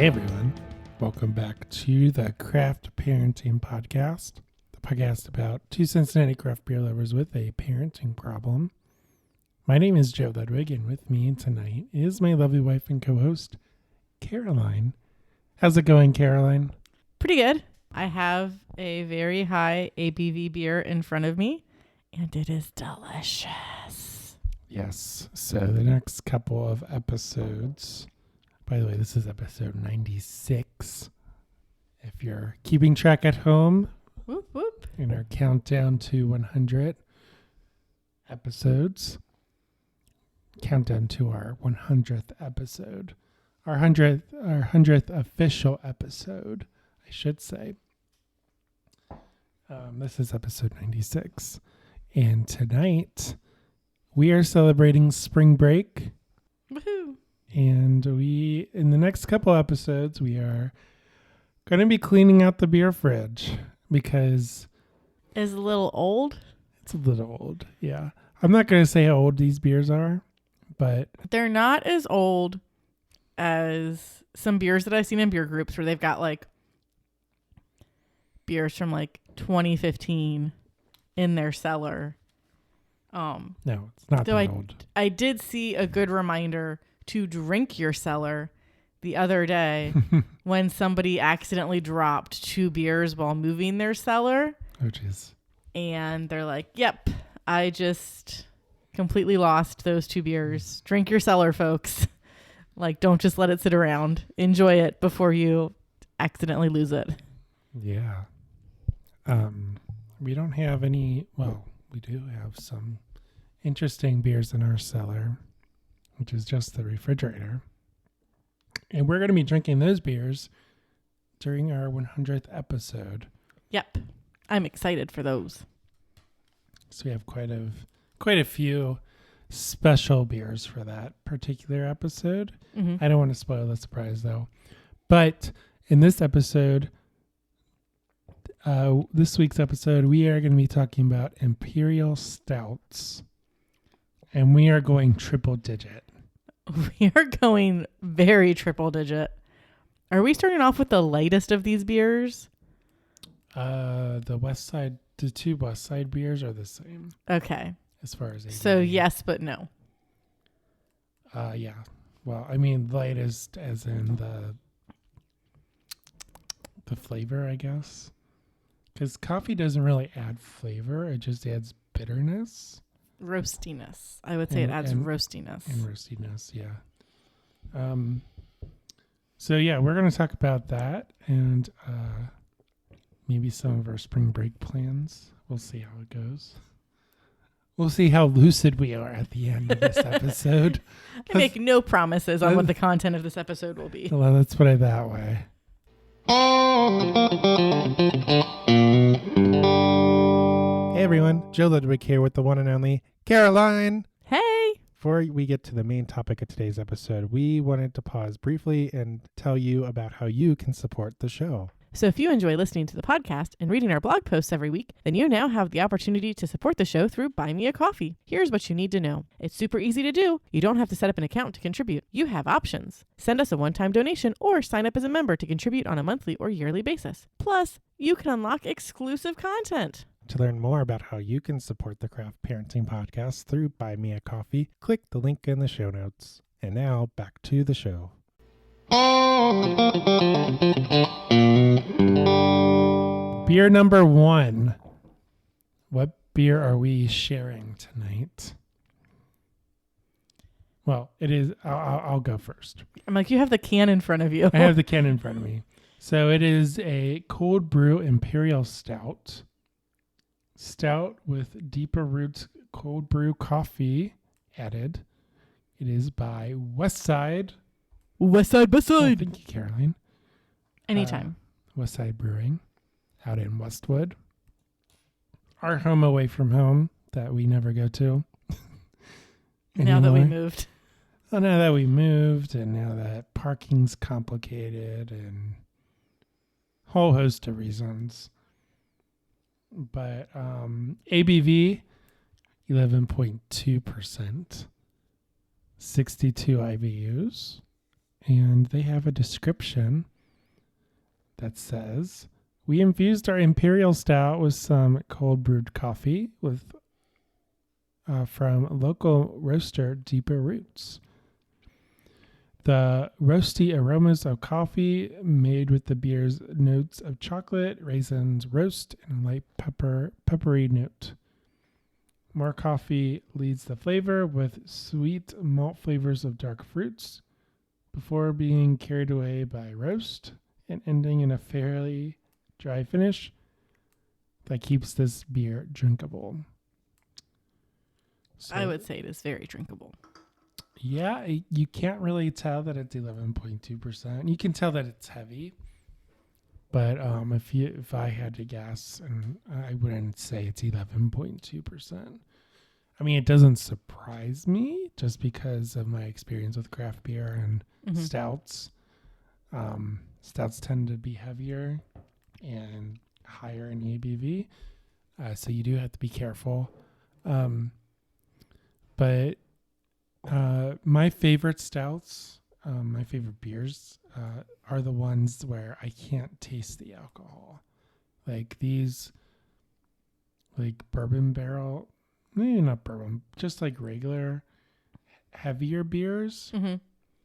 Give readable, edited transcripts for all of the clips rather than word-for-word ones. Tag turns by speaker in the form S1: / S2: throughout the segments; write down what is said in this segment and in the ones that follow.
S1: Hey everyone, welcome back to the Craft Parenting Podcast, the podcast about two Cincinnati craft beer lovers with a parenting problem. My name is Joe Ludwig, and with me tonight is my lovely wife and co-host, Caroline. How's it going, Caroline?
S2: Pretty good. I have a very high ABV beer in front of me, and it is delicious.
S1: Yes, so the next couple of episodes, by the way, this is episode 96. If you're keeping track at home,
S2: Whoop, whoop.
S1: in our countdown to 100 episodes, countdown to our 100th episode, our 100th official episode, I should say. This is episode 96, and tonight we are celebrating spring break.
S2: Woohoo!
S1: And in the next couple episodes, we are going to be cleaning out the beer fridge because
S2: Is a little old.
S1: it's a little old. Yeah. I'm not going to say how old these beers are, but
S2: They're not as old as some beers that I've seen in beer groups where they've got like beers from like 2015 in their cellar.
S1: no, it's not
S2: Though
S1: that old.
S2: I did see a good reminder to drink your cellar the other day when somebody accidentally dropped 2 beers while moving their cellar.
S1: Oh, jeez.
S2: And they're like, yep, I just completely lost those 2 beers. Drink your cellar, folks. Like, don't just let it sit around. Enjoy it before you accidentally lose it.
S1: Yeah. We don't have any, well, we do have some interesting beers in our cellar, which is just the refrigerator. And we're going to be drinking those beers during our 100th episode.
S2: Yep. I'm excited for those.
S1: So we have quite a few special beers for that particular episode.
S2: Mm-hmm.
S1: I don't want to spoil the surprise though. But in this episode, this week's episode, we are going to be talking about Imperial Stouts. And we are going triple digit.
S2: We are going very triple digit. Are we starting off with the lightest of these beers?
S1: The two West Side beers are the same
S2: Okay.
S1: as far as ABV.
S2: So yes, but no.
S1: Yeah. Well, I mean, lightest as in the flavor, I guess. Because coffee doesn't really add flavor; it just adds bitterness.
S2: Roastiness. I would say it adds roastiness.
S1: And roastiness, yeah. So yeah, we're going to talk about that and maybe some of our spring break plans. We'll see how it goes. We'll see how lucid we are at the end of this episode.
S2: I make no promises on what the content of this episode will be.
S1: Well, let's put it that way. Hey everyone, Joe Ludwig here with the one and only Caroline.
S2: Hey!
S1: Before we get to the main topic of today's episode, we wanted to pause briefly and tell you about how you can support the show.
S2: So if you enjoy listening to the podcast and reading our blog posts every week, then you now have the opportunity to support the show through Buy Me a Coffee. Here's what you need to know. It's super easy to do. You don't have to set up an account to contribute. You have options. Send us a one-time donation or sign up as a member to contribute on a monthly or yearly basis. Plus, you can unlock exclusive content.
S1: To learn more about how you can support the Craft Parenting Podcast through Buy Me a Coffee, click the link in the show notes. And now, back to the show. Beer number 1. What beer are we sharing tonight? Well, it is. I'll go first.
S2: I'm like, you have the can in front of you.
S1: I have the can in front of me. So it is a cold brew Imperial Stout. Stout with deeper roots cold brew coffee added. It is by Westside.
S2: Westside,
S1: Oh,
S2: Westside.
S1: thank you, Caroline.
S2: Anytime.
S1: Westside Brewing out in Westwood. Our home away from home that we never go to.
S2: Now that we
S1: anymore.
S2: moved.
S1: Well, now that we moved and now that parking's complicated and a whole host of reasons. But ABV, 11.2%, 62 IBUs, and they have a description that says, we infused our Imperial Stout with some cold brewed coffee from local roaster Deeper Roots. The roasty aromas of coffee made with the beer's notes of chocolate, raisins, roast, and light peppery note. More coffee leads the flavor with sweet malt flavors of dark fruits before being carried away by roast and ending in a fairly dry finish that keeps this beer drinkable. So,
S2: I would say it is very drinkable.
S1: Yeah, you can't really tell that it's 11.2%. You can tell that it's heavy, but if I had to guess, and I wouldn't say it's 11.2%. I mean, it doesn't surprise me just because of my experience with craft beer and stouts. Stouts tend to be heavier and higher in ABV, so you do have to be careful. But my favorite stouts, my favorite beers, are the ones where I can't taste the alcohol. Like these, like bourbon barrel, maybe not bourbon, just like regular heavier beers.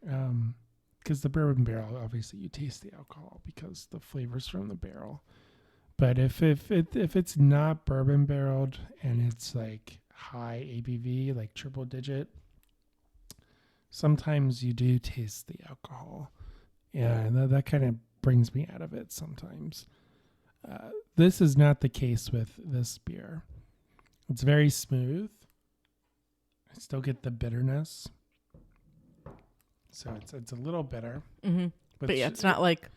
S1: Because the bourbon barrel, obviously you taste the alcohol because the flavor's from the barrel. But if it's not bourbon barreled and it's like high ABV, like triple digit, sometimes you do taste the alcohol, and that kind of brings me out of it sometimes. This is not the case with this beer. It's very smooth. I still get the bitterness, so it's a little bitter.
S2: But yeah, it's not like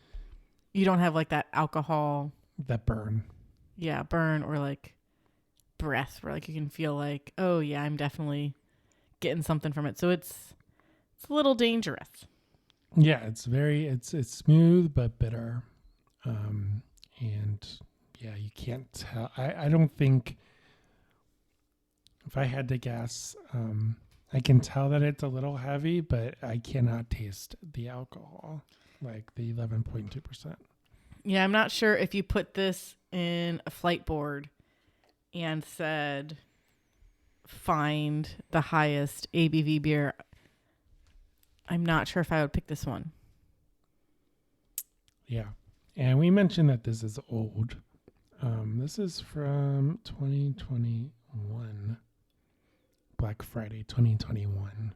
S2: you don't have like that alcohol,
S1: that burn.
S2: Yeah, burn or like breath where like you can feel like, oh yeah, I'm definitely getting something from it. So it's a little dangerous.
S1: Yeah, it's smooth but bitter. And yeah, you can't tell. I don't think, if I had to guess, I can tell that it's a little heavy, but I cannot taste the alcohol, like the 11.2%.
S2: Yeah, I'm not sure if you put this in a flight board and said, find the highest ABV beer, I'm not sure if I would pick this one.
S1: Yeah. And we mentioned that this is old. This is from 2021. Black Friday 2021.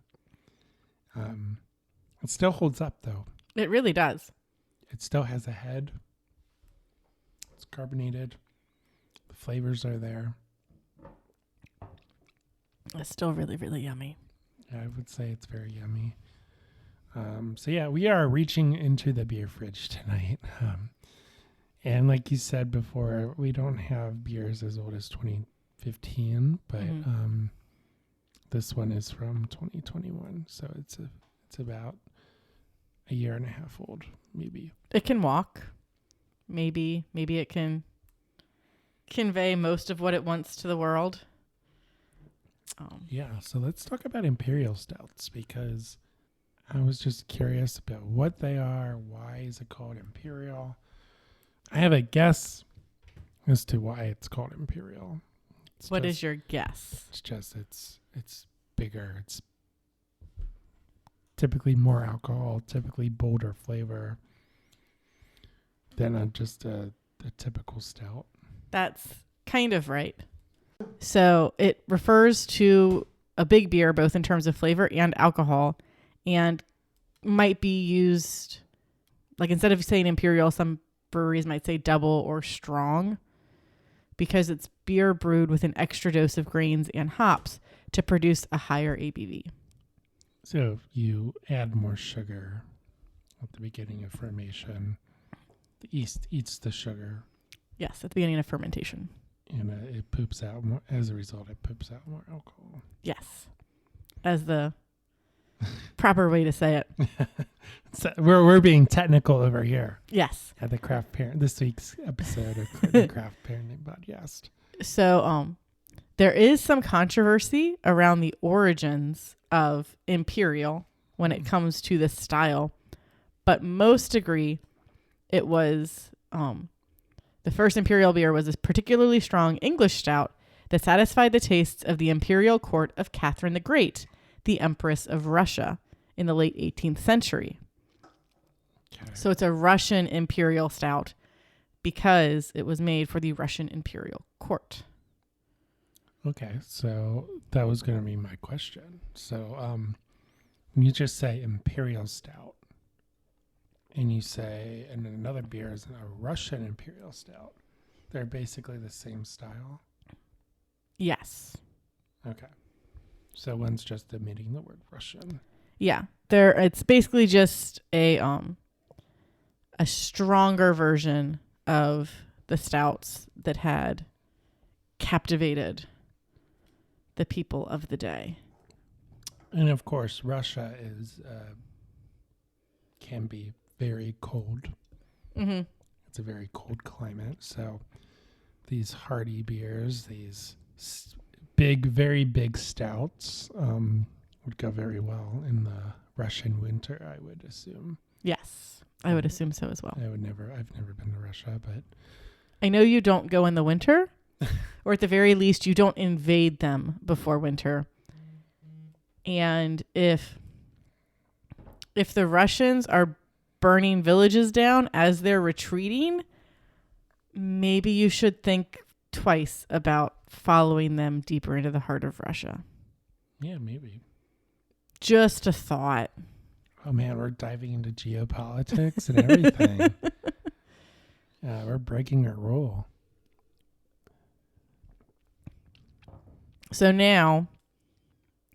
S1: It still holds up, though.
S2: It really does.
S1: It still has a head. It's carbonated. The flavors are there.
S2: It's still really, really yummy.
S1: Yeah, I would say it's very yummy. So yeah, we are reaching into the beer fridge tonight. And like you said before, we don't have beers as old as 2015, but this one is from 2021. So it's about a year and a half old, maybe.
S2: It can walk. Maybe it can convey most of what it wants to the world.
S1: Yeah, so let's talk about Imperial Stouts, because I was just curious about what they are. Why is it called Imperial? I have a guess as to why it's called Imperial.
S2: What is your guess?
S1: It's just it's bigger. It's typically more alcohol, typically bolder flavor than just a typical stout.
S2: That's kind of right. So it refers to a big beer, both in terms of flavor and alcohol, and might be used, like instead of saying Imperial, some breweries might say double or strong, because it's beer brewed with an extra dose of grains and hops to produce a higher ABV.
S1: So you add more sugar at the beginning of fermentation. The yeast eats the sugar.
S2: Yes, at the beginning of fermentation.
S1: And it poops out more. As a result, it poops out more alcohol.
S2: Yes, as the proper way to say it.
S1: So we're being technical over here.
S2: Yes.
S1: At the Craft Parent, this week's episode of the Craft Parenting Podcast.
S2: So there is some controversy around the origins of Imperial when it comes to this style. but most agree it was the first imperial beer was a particularly strong English stout that satisfied the tastes of the imperial court of Catherine the Great, the Empress of Russia, in the late 18th century.
S1: Okay.
S2: So it's a Russian imperial stout because it was made for the Russian imperial court.
S1: Okay, so that was going to be my question. So when you just say imperial stout, and you say, and another beer is a Russian imperial stout, they're basically the same style?
S2: Yes.
S1: Okay. So one's just omitting the word Russian.
S2: Yeah. It's basically just a stronger version of the stouts that had captivated the people of the day.
S1: And of course, Russia is can be very cold.
S2: Mm-hmm.
S1: It's a very cold climate. So these hearty beers, these very big stouts would go very well in the Russian winter, I would assume.
S2: Yes, I would assume so as well.
S1: I've never been to Russia, but
S2: I know you don't go in the winter, or at the very least, you don't invade them before winter. And if the Russians are burning villages down as they're retreating, maybe you should think twice about following them deeper into the heart of Russia.
S1: yeah, maybe.
S2: Just a thought.
S1: Oh man, we're diving into geopolitics and everything. We're breaking our rule.
S2: So now,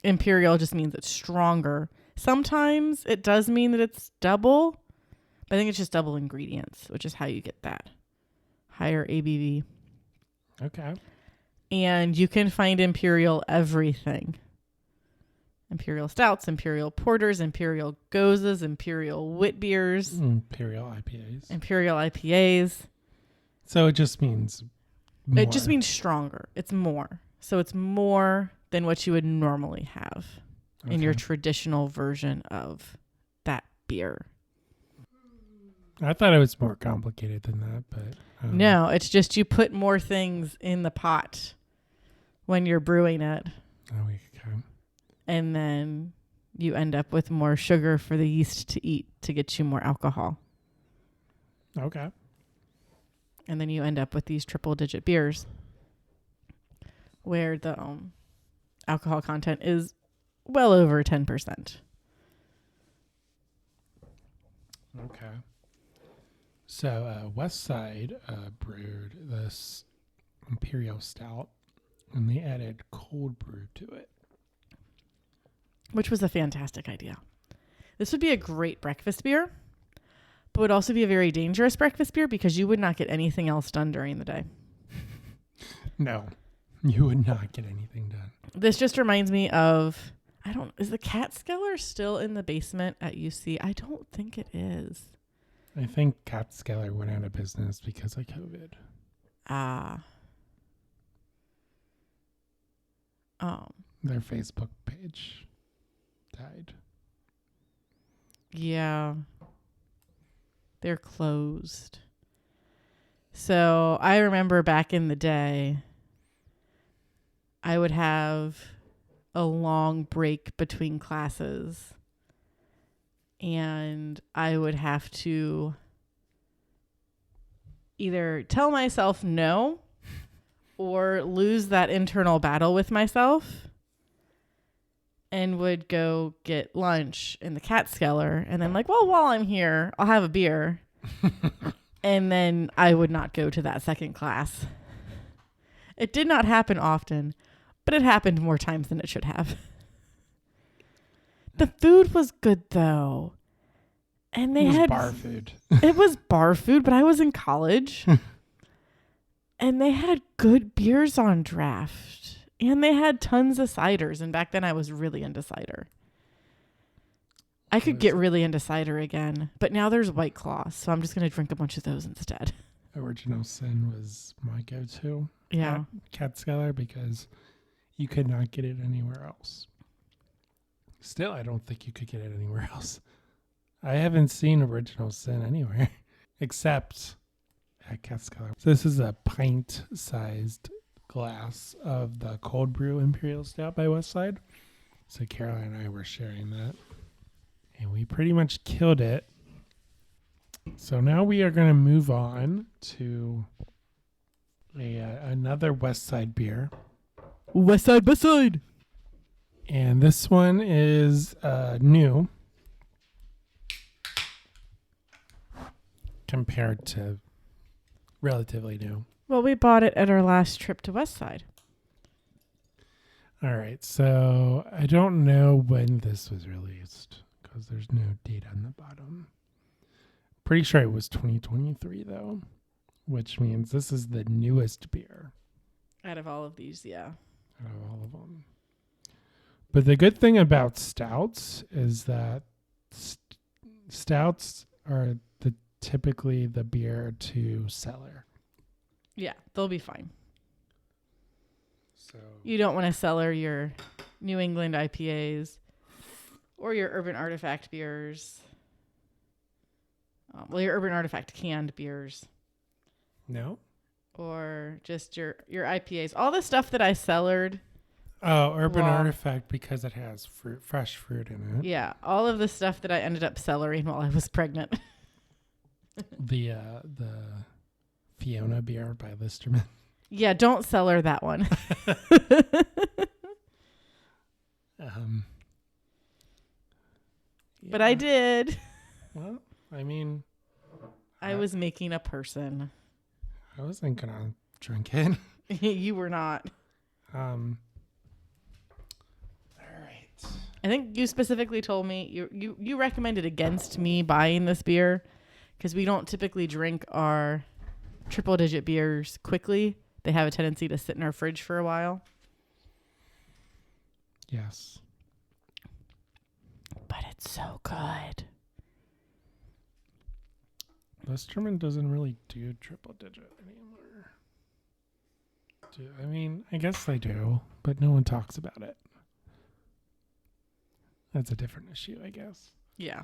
S2: imperial just means it's stronger. Sometimes it does mean that it's double, but I think it's just double ingredients, which is how you get that higher ABV.
S1: Okay.
S2: And you can find imperial everything. Imperial stouts, imperial porters, imperial gozes, imperial wit beers,
S1: Imperial IPAs.
S2: imperial IPAs.
S1: So it just means more.
S2: It just means stronger. It's more. So it's more than what you would normally have in your traditional version of that beer.
S1: I thought it was more complicated than that, but
S2: No, it's just you put more things in the pot when you're brewing it,
S1: okay.
S2: and then you end up with more sugar for the yeast to eat to get you more alcohol.
S1: Okay.
S2: And then you end up with these triple-digit beers where the alcohol content is well over 10%.
S1: Okay. So Westside brewed this Imperial Stout, and they added cold brew to it.
S2: Which was a fantastic idea. This would be a great breakfast beer, but would also be a very dangerous breakfast beer because you would not get anything else done during the day.
S1: No, you would not get anything done.
S2: This just reminds me of, is the Catskeller still in the basement at UC? I don't think it is.
S1: I think Catskeller went out of business because of COVID. Their Facebook page died.
S2: Yeah. They're closed. So I remember back in the day, I would have a long break between classes, and I would have to either tell myself no or lose that internal battle with myself, and would go get lunch in the Catskeller, and then while I'm here, I'll have a beer. And then I would not go to that second class. It did not happen often, but it happened more times than it should have. The food was good though. And they had
S1: bar food.
S2: It was bar food, but I was in college. And they had good beers on draft. And they had tons of ciders. And back then I was really into cider. I could get really into cider again. But now there's White Claw. So I'm just going to drink a bunch of those instead.
S1: Original Sin was my go-to.
S2: Yeah.
S1: Catskeller, because you could not get it anywhere else. Still, I don't think you could get it anywhere else. I haven't seen Original Sin anywhere except at Cascala. So this is a pint-sized glass of the cold brew Imperial Stout by Westside. So Caroline and I were sharing that. And we pretty much killed it. So now we are going to move on to another Westside beer.
S2: Westside, Westside.
S1: And this one is new compared to relatively new.
S2: Well, we bought it at our last trip to Westside.
S1: All right. So I don't know when this was released because there's no date on the bottom. Pretty sure it was 2023 though, which means this is the newest beer.
S2: Out of all of these, yeah.
S1: Out of all of them. But the good thing about stouts is that stouts are typically the beer to cellar.
S2: Yeah, they'll be fine.
S1: So
S2: You don't want to cellar your New England IPAs or your Urban Artifact beers. Your Urban Artifact canned beers.
S1: No?
S2: Or just your IPAs. All the stuff that I cellared.
S1: Oh, Urban Artifact because it has fresh fruit in it.
S2: Yeah, all of the stuff that I ended up cellaring while I was pregnant.
S1: The Fiona beer by Listerman.
S2: Yeah, don't cellar that one. But I did.
S1: Well, I mean,
S2: I was making a person.
S1: I wasn't gonna drink it.
S2: You were not.
S1: All right.
S2: I think you specifically told me you recommended against me buying this beer because we don't typically drink our triple digit beers quickly. They have a tendency to sit in our fridge for a while.
S1: Yes.
S2: But it's so good.
S1: Listerman doesn't really do triple digit anymore. I mean, I guess they do, but no one talks about it. That's a different issue, I guess.
S2: Yeah.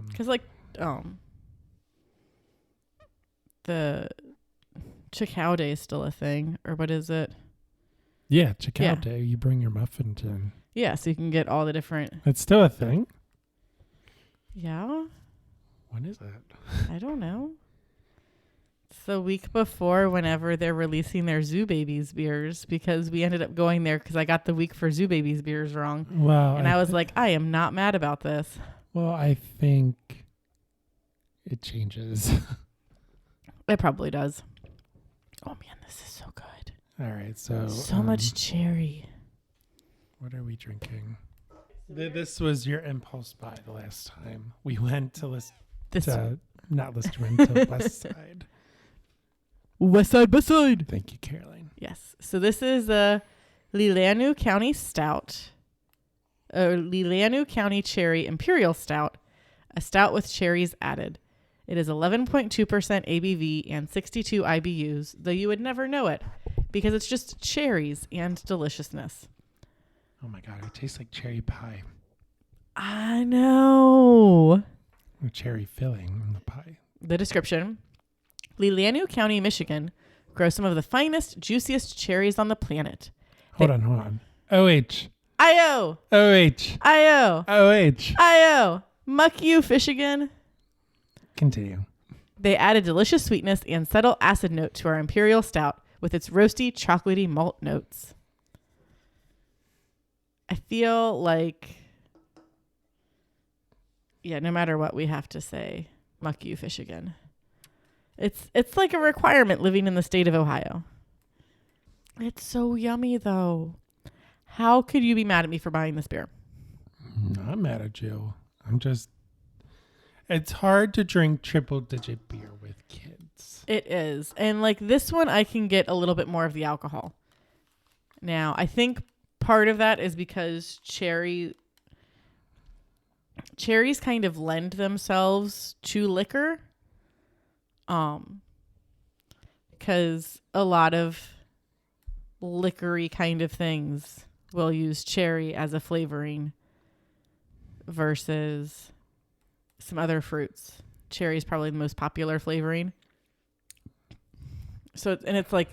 S2: Because the chocolatey is still a thing, or what is it?
S1: Yeah, chocolatey. You bring your muffin tin.
S2: Yeah, so you can get all the different.
S1: It's still a thing.
S2: Yeah.
S1: When is that?
S2: I don't know. It's the week before whenever they're releasing their Zoo Babies beers because we ended up going there because I got the week for Zoo Babies beers wrong.
S1: Well,
S2: and I was like, I am not mad about this.
S1: Well, I think it changes.
S2: It probably does. Oh man, this is so good.
S1: All right, so
S2: much cherry.
S1: What are we drinking? This was your impulse buy the last time we went to not Listerman, to Westside.
S2: Westside.
S1: Thank you, Caroline.
S2: Yes. So this is a Leelanau County Stout, a Leelanau County Cherry Imperial Stout, a stout with cherries added. It is 11.2% ABV and 62 IBUs, though you would never know it because it's just cherries and deliciousness.
S1: Oh my God, it tastes like cherry pie.
S2: I know.
S1: A cherry filling in the pie.
S2: The description. Leelanau County, Michigan grows some of the finest, juiciest cherries on the planet.
S1: Hold on. OH.
S2: I-O.
S1: OH.
S2: I-O.
S1: OH.
S2: I-O. Muck you, Fishigan.
S1: Continue.
S2: They add a delicious sweetness and subtle acid note to our Imperial Stout with its roasty, chocolatey malt notes. I feel like, no matter what we have to say, muck you, Fishigan. It's like a requirement living in the state of Ohio. It's so yummy, though. How could you be mad at me for buying this beer?
S1: I'm not mad at you. It's hard to drink triple digit beer with kids.
S2: It is. And like this one, I can get a little bit more of the alcohol. Now, I think part of that is because cherries kind of lend themselves to liquor. Because a lot of liquor-y kind of things will use cherry as a flavoring versus some other fruits. Cherry is probably the most popular flavoring. So, and it's like,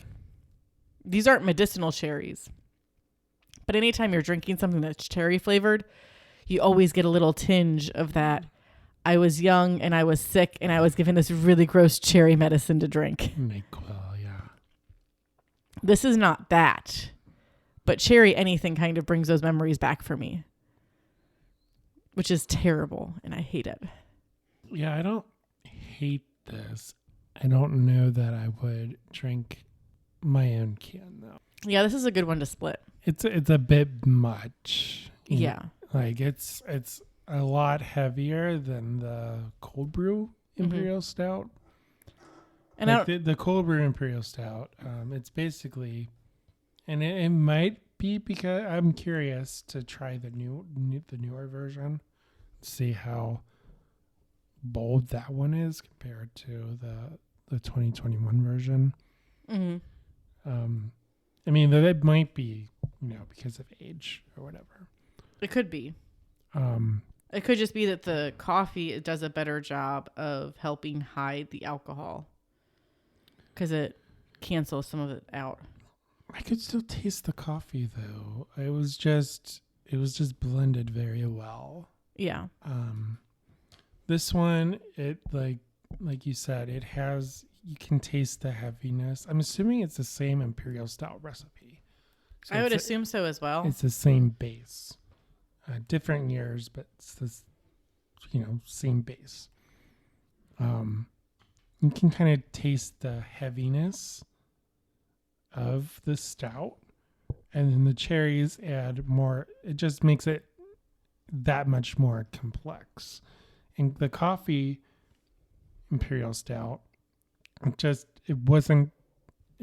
S2: these aren't medicinal cherries. But anytime you're drinking something that's cherry flavored, you always get a little tinge of that. I was young and I was sick and I was given this really gross cherry medicine to drink.
S1: NyQuil, yeah.
S2: This is not that. But cherry anything kind of brings those memories back for me. Which is terrible and I hate it.
S1: Yeah, I don't hate this. I don't know that I would drink my own can though.
S2: Yeah, this is a good one to split.
S1: It's a bit much.
S2: Yeah.
S1: Like it's a lot heavier than the cold brew Imperial Stout.
S2: And
S1: like the cold brew Imperial Stout, it's basically, and it might be because I'm curious to try the newer version, see how bold that one is compared to the 2021 version. I mean, that might be, because of age or whatever.
S2: It could be. It could just be that the coffee, it does a better job of helping hide the alcohol because it cancels some of it out.
S1: I could still taste the coffee though. It was just blended very well.
S2: Yeah.
S1: This one, it like you said, you can taste the heaviness. I'm assuming it's the same Imperial Stout recipe. So
S2: I would assume so as well.
S1: It's the same base. Different years, but it's this, same base. You can kind of taste the heaviness of the stout, and then the cherries add more. It just makes it that much more complex. And the coffee Imperial Stout, it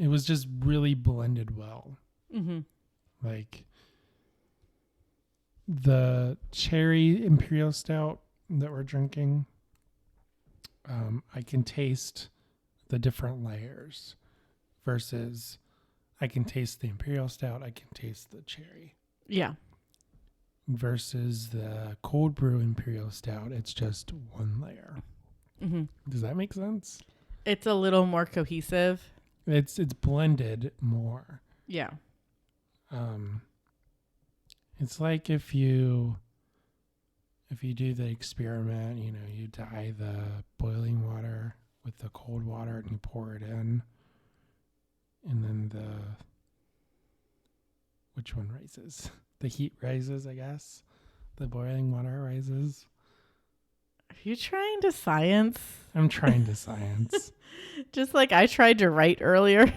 S1: was just really blended well.
S2: Mm-hmm.
S1: Like the cherry Imperial Stout that we're drinking, I can taste the different layers versus I can taste the Imperial Stout, I can taste the cherry.
S2: Yeah.
S1: Versus the cold brew Imperial Stout, it's just one layer.
S2: Mm-hmm.
S1: Does that make sense?
S2: It's a little more cohesive.
S1: It's blended more.
S2: Yeah.
S1: It's like if you do the experiment, you dye the boiling water with the cold water and you pour it in, and then which one rises? The heat rises, I guess. The boiling water rises.
S2: Are you trying to science?
S1: I'm trying to science.
S2: Just like I tried to write earlier.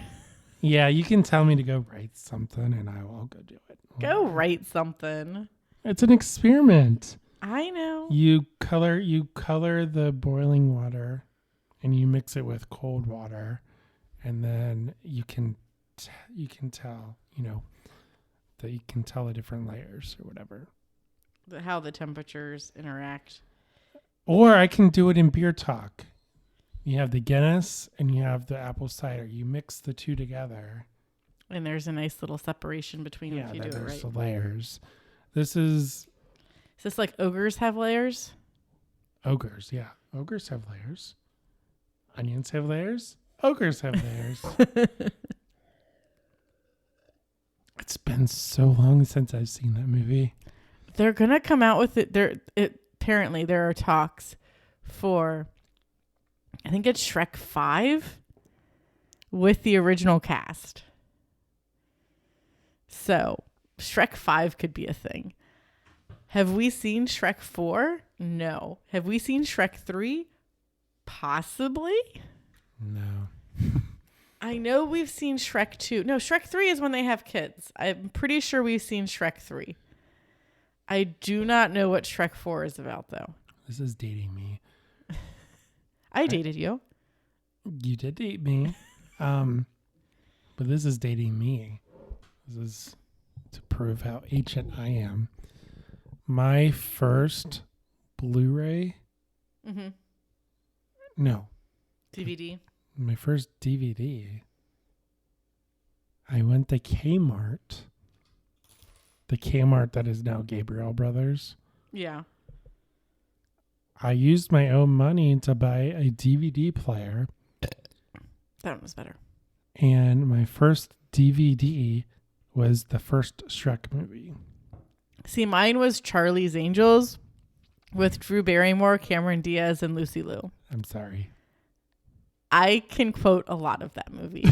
S1: Yeah, you can tell me to go write something and I'll go do it.
S2: Go write something.
S1: It's an experiment.
S2: I know.
S1: You color the boiling water and you mix it with cold water, and then you can tell, that you can tell the different layers or whatever.
S2: How the temperatures interact.
S1: Or I can do it in beer talk. You have the Guinness and you have the apple cider. You mix the two together.
S2: And there's a nice little separation between them if you do it right.
S1: There's the layers. Is
S2: this like ogres have layers?
S1: Ogres, yeah. Ogres have layers. Onions have layers. Ogres have layers. It's been so long since I've seen that movie.
S2: They're going to come out with it. Apparently there are talks for, I think it's Shrek 5 with the original cast. So Shrek 5 could be a thing. Have we seen Shrek 4? No. Have we seen Shrek 3? Possibly.
S1: No.
S2: I know we've seen Shrek 2. No, Shrek 3 is when they have kids. I'm pretty sure we've seen Shrek 3. I do not know what Shrek 4 is about, though.
S1: This is dating me.
S2: I dated you.
S1: You did date me. But this is dating me. This is to prove how ancient I am. My first Blu-ray.
S2: Mm-hmm.
S1: No.
S2: DVD.
S1: My first DVD. I went to Kmart. The Kmart that is now Gabriel Brothers.
S2: Yeah.
S1: I used my own money to buy a DVD player.
S2: That one was better.
S1: And my first DVD was the first Shrek movie.
S2: See, mine was Charlie's Angels with Drew Barrymore, Cameron Diaz, and Lucy Liu.
S1: I'm sorry.
S2: I can quote a lot of that movie.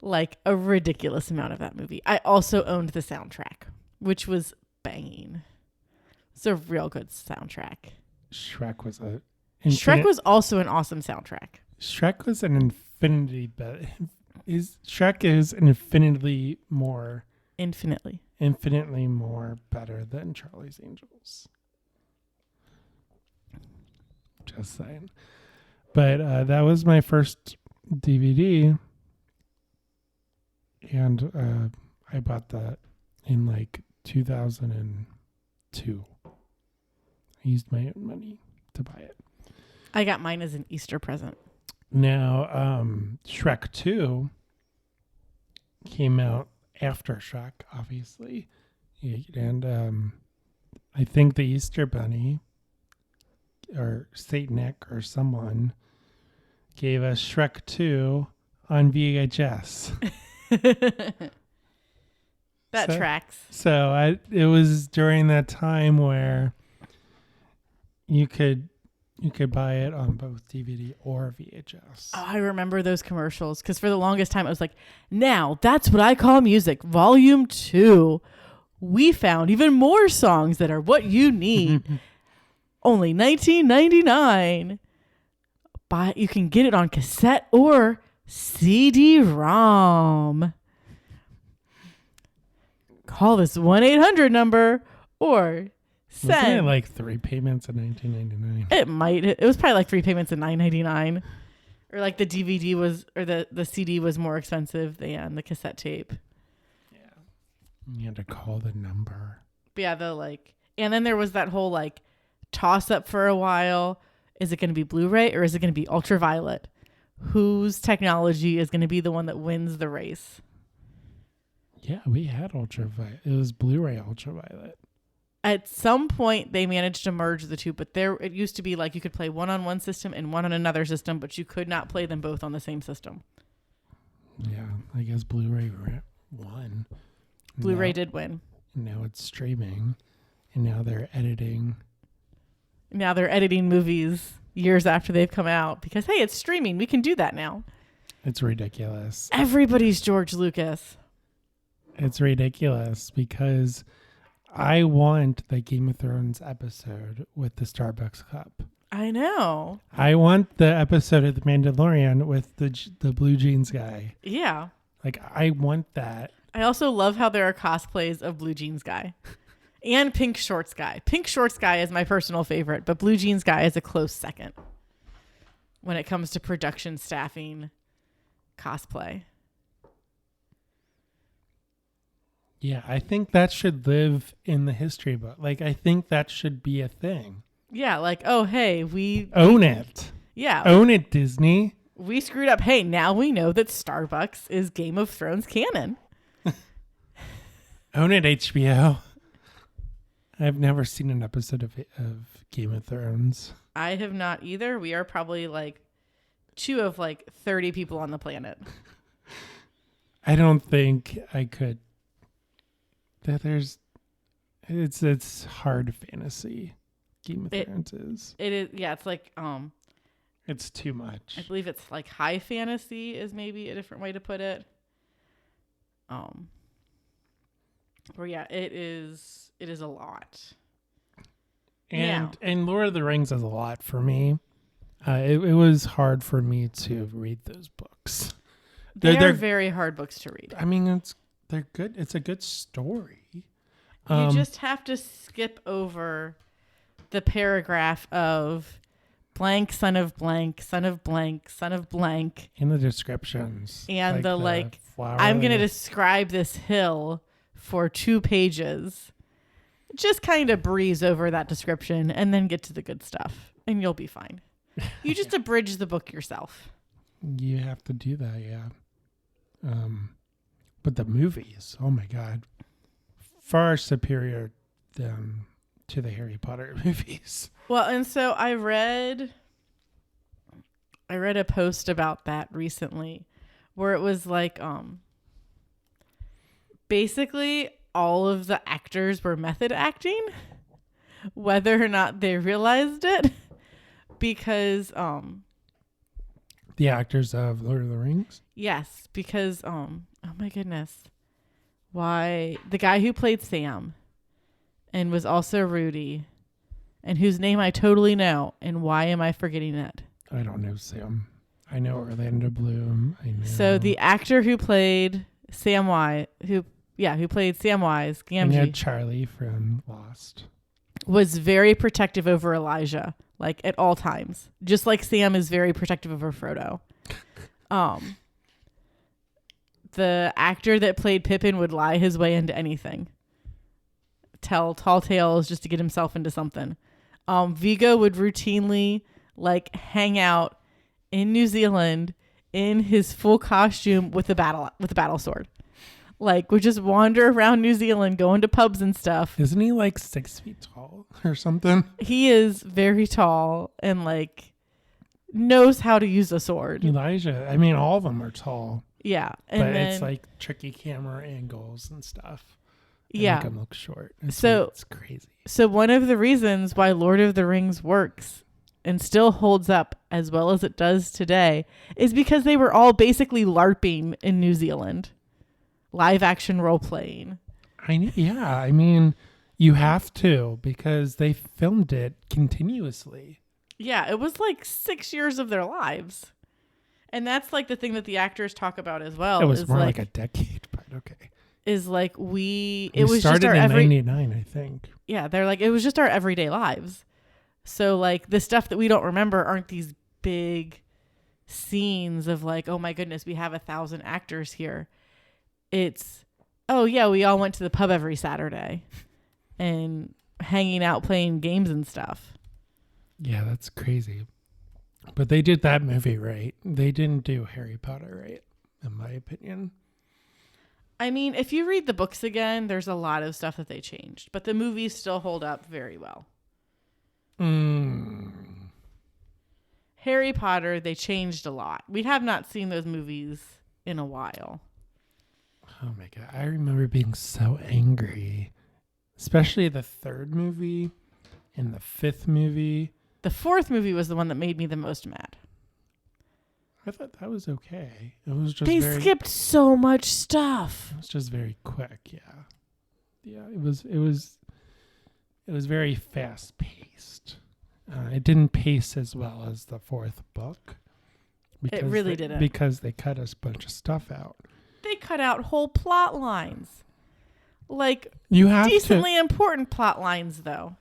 S2: Like a ridiculous amount of that movie. I also owned the soundtrack, which was banging. It's a real good soundtrack.
S1: Shrek was
S2: Shrek was also an awesome soundtrack.
S1: Shrek was an infinity better. Shrek is infinitely more better than Charlie's Angels. Just saying. But that was my first DVD, and I bought that in like 2002. I used my own money to buy it.
S2: I got mine as an Easter present.
S1: Now, Shrek 2 came out after Shrek, obviously. And I think the Easter Bunny or Saint Nick or someone gave us Shrek 2 on VHS.
S2: That tracks.
S1: So it was during that time where you could buy it on both DVD or VHS.
S2: Oh, I remember those commercials because for the longest time I was like, now that's what I call music. Volume 2. We found even more songs that are what you need. Only $19.99. You can get it on cassette or CD-ROM. Call this 1-800 number or send.
S1: Wasn't it like 3 payments in $19.99?
S2: It might. It was probably like 3 payments in $9.99. Or like the DVD was, or the CD was more expensive than the cassette tape.
S1: Yeah. You had to call the number.
S2: But yeah, and then there was that whole like toss up for a while. Is it going to be Blu-ray or is it going to be ultraviolet? Whose technology is going to be the one that wins the race?
S1: Yeah, we had ultraviolet. It was Blu-ray ultraviolet.
S2: At some point, they managed to merge the two, but it used to be like you could play one on one system and one on another system, but you could not play them both on the same system.
S1: Yeah, I guess Blu-ray won.
S2: Blu-ray did win.
S1: Now it's streaming, and now they're editing.
S2: Now they're editing movies years after they've come out because, hey, it's streaming. We can do that now.
S1: It's ridiculous.
S2: Everybody's George Lucas.
S1: It's ridiculous because I want the Game of Thrones episode with the Starbucks cup.
S2: I know.
S1: I want the episode of The Mandalorian with the blue jeans guy.
S2: Yeah.
S1: Like, I want that.
S2: I also love how there are cosplays of blue jeans guy and pink shorts guy. Pink shorts guy is my personal favorite, but blue jeans guy is a close second when it comes to production staffing cosplay.
S1: Yeah, I think that should live in the history book. Like, I think that should be a thing.
S2: Yeah, like, oh, hey, we...
S1: Own it.
S2: Yeah.
S1: Own it, Disney.
S2: We screwed up. Hey, now we know that Starbucks is Game of Thrones canon.
S1: Own it, HBO. I've never seen an episode of Game of Thrones.
S2: I have not either. We are probably like 2 of like 30 people on the planet.
S1: I don't think I could. It's hard fantasy. Game of Thrones is.
S2: It is. Yeah, it's like
S1: It's too much.
S2: I believe it's like high fantasy is maybe a different way to put it. Or yeah, it is a lot.
S1: And Lord of the Rings is a lot for me. It was hard for me to read those books.
S2: They're very hard books to read.
S1: I mean, they're good. It's a good story.
S2: You just have to skip over the paragraph of blank, son of blank, son of blank, son of blank.
S1: In the descriptions.
S2: And I'm going to describe this hill for 2 pages. Just kind of breeze over that description and then get to the good stuff and you'll be fine. You just abridge the book yourself.
S1: You have to do that, yeah. But the movies, oh my God, far superior than to the Harry Potter movies.
S2: Well, and so I read a post about that recently where it was like basically all of the actors were method acting, whether or not they realized it, because
S1: the actors of Lord of the Rings?
S2: yes, because oh my goodness. Why the guy who played Sam and was also Rudy and whose name I totally know, and why am I forgetting it?
S1: I don't know Sam. I know Orlando Bloom. I know.
S2: So the actor who played Samwise, who played Samwise
S1: I know
S2: Gamgee,
S1: Charlie from Lost.
S2: was very protective over Elijah, like at all times. Just like Sam is very protective over Frodo. The actor that played Pippin would lie his way into anything. Tell tall tales just to get himself into something. Viggo would routinely like hang out in New Zealand in his full costume with a battle sword. Like would just wander around New Zealand going to pubs and stuff.
S1: Isn't he like 6 feet tall or something?
S2: He is very tall and like knows how to use a sword.
S1: Elijah, I mean, all of them are tall.
S2: Yeah. And
S1: but
S2: then,
S1: it's like tricky camera angles and stuff.
S2: Yeah.
S1: Make them look short. It's crazy.
S2: So one of the reasons why Lord of the Rings works and still holds up as well as it does today is because they were all basically LARPing in New Zealand. Live action role playing.
S1: I mean, you have to because they filmed it continuously.
S2: Yeah, it was like 6 years of their lives. And that's like the thing that the actors talk about as well.
S1: It was more like a decade, but okay.
S2: Is like it was
S1: started
S2: just our
S1: in 99, I think.
S2: Yeah, they're like, it was just our everyday lives. So like the stuff that we don't remember aren't these big scenes of like, oh my goodness, we have 1,000 actors here. It's, oh yeah, we all went to the pub every Saturday and hanging out playing games and stuff.
S1: Yeah, that's crazy. But they did that movie right. They didn't do Harry Potter right, in my opinion.
S2: I mean, if you read the books again, there's a lot of stuff that they changed, but the movies still hold up very well. Harry Potter, they changed a lot. We have not seen those movies in a while.
S1: Oh my God. I remember being so angry, especially the third movie and the fifth movie.
S2: The fourth movie was the one that made me the most mad.
S1: I thought that was okay. It was just
S2: they skipped so much stuff.
S1: It was just very quick, yeah. Yeah, it was very fast paced. It didn't pace as well as the fourth book.
S2: It really didn't.
S1: Because they cut a bunch of stuff out.
S2: They cut out whole plot lines. Like
S1: decently
S2: important plot lines though.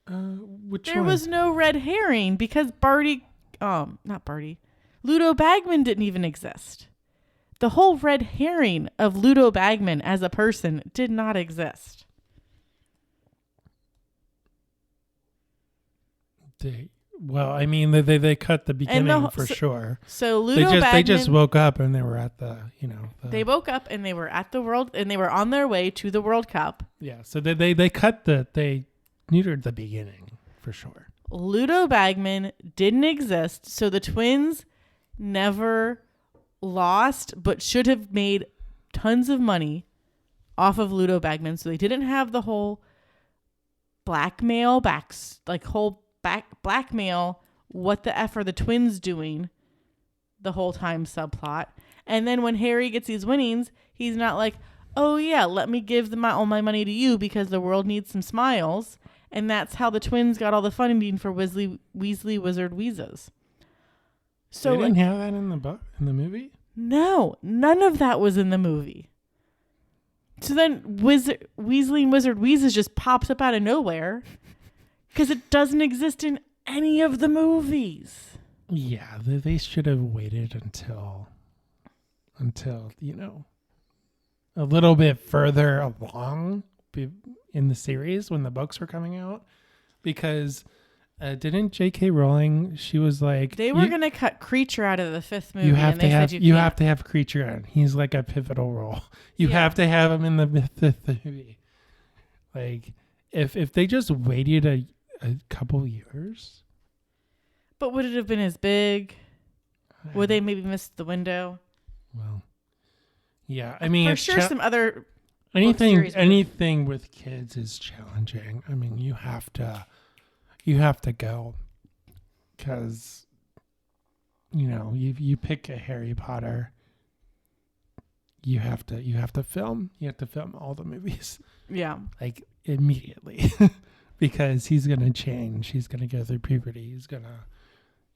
S1: There
S2: was no red herring because Ludo Bagman didn't even exist. The whole red herring of Ludo Bagman as a person did not exist. They
S1: cut the beginning sure.
S2: So Ludo Bagman,
S1: they just woke up and they were at
S2: they woke up and they were at the World and they were on their way to the World Cup.
S1: Yeah, so they neutered the beginning for sure.
S2: Ludo Bagman didn't exist, so the twins never lost but should have made tons of money off of Ludo Bagman, so they didn't have the whole blackmail what the F are the twins doing the whole time subplot. And then when Harry gets these winnings, he's not like, oh yeah, let me give all my money to you because the world needs some smiles. And that's how the twins got all the funding for Weasley Wizard Wheezes. So
S1: they didn't have that in the book, in the movie?
S2: No, none of that was in the movie. So then Weasley and Wizard Wheezes just pops up out of nowhere because it doesn't exist in any of the movies.
S1: Yeah, they should have waited until a little bit further along in the series when the books were coming out, because didn't J.K. Rowling? She was like
S2: they were going to cut Creature out of the fifth movie.
S1: You have to have Creature in. He's like a pivotal role. You have to have him in the fifth movie. Like if they just waited a couple years.
S2: But would it have been as big? Would they maybe miss the window?
S1: Well, yeah. I mean,
S2: for sure, some other
S1: anything with kids is challenging. I mean, you have to go because you pick a Harry Potter. You have to film. You have to film all the movies.
S2: Yeah,
S1: like immediately, because he's gonna change. He's gonna go through puberty. He's gonna.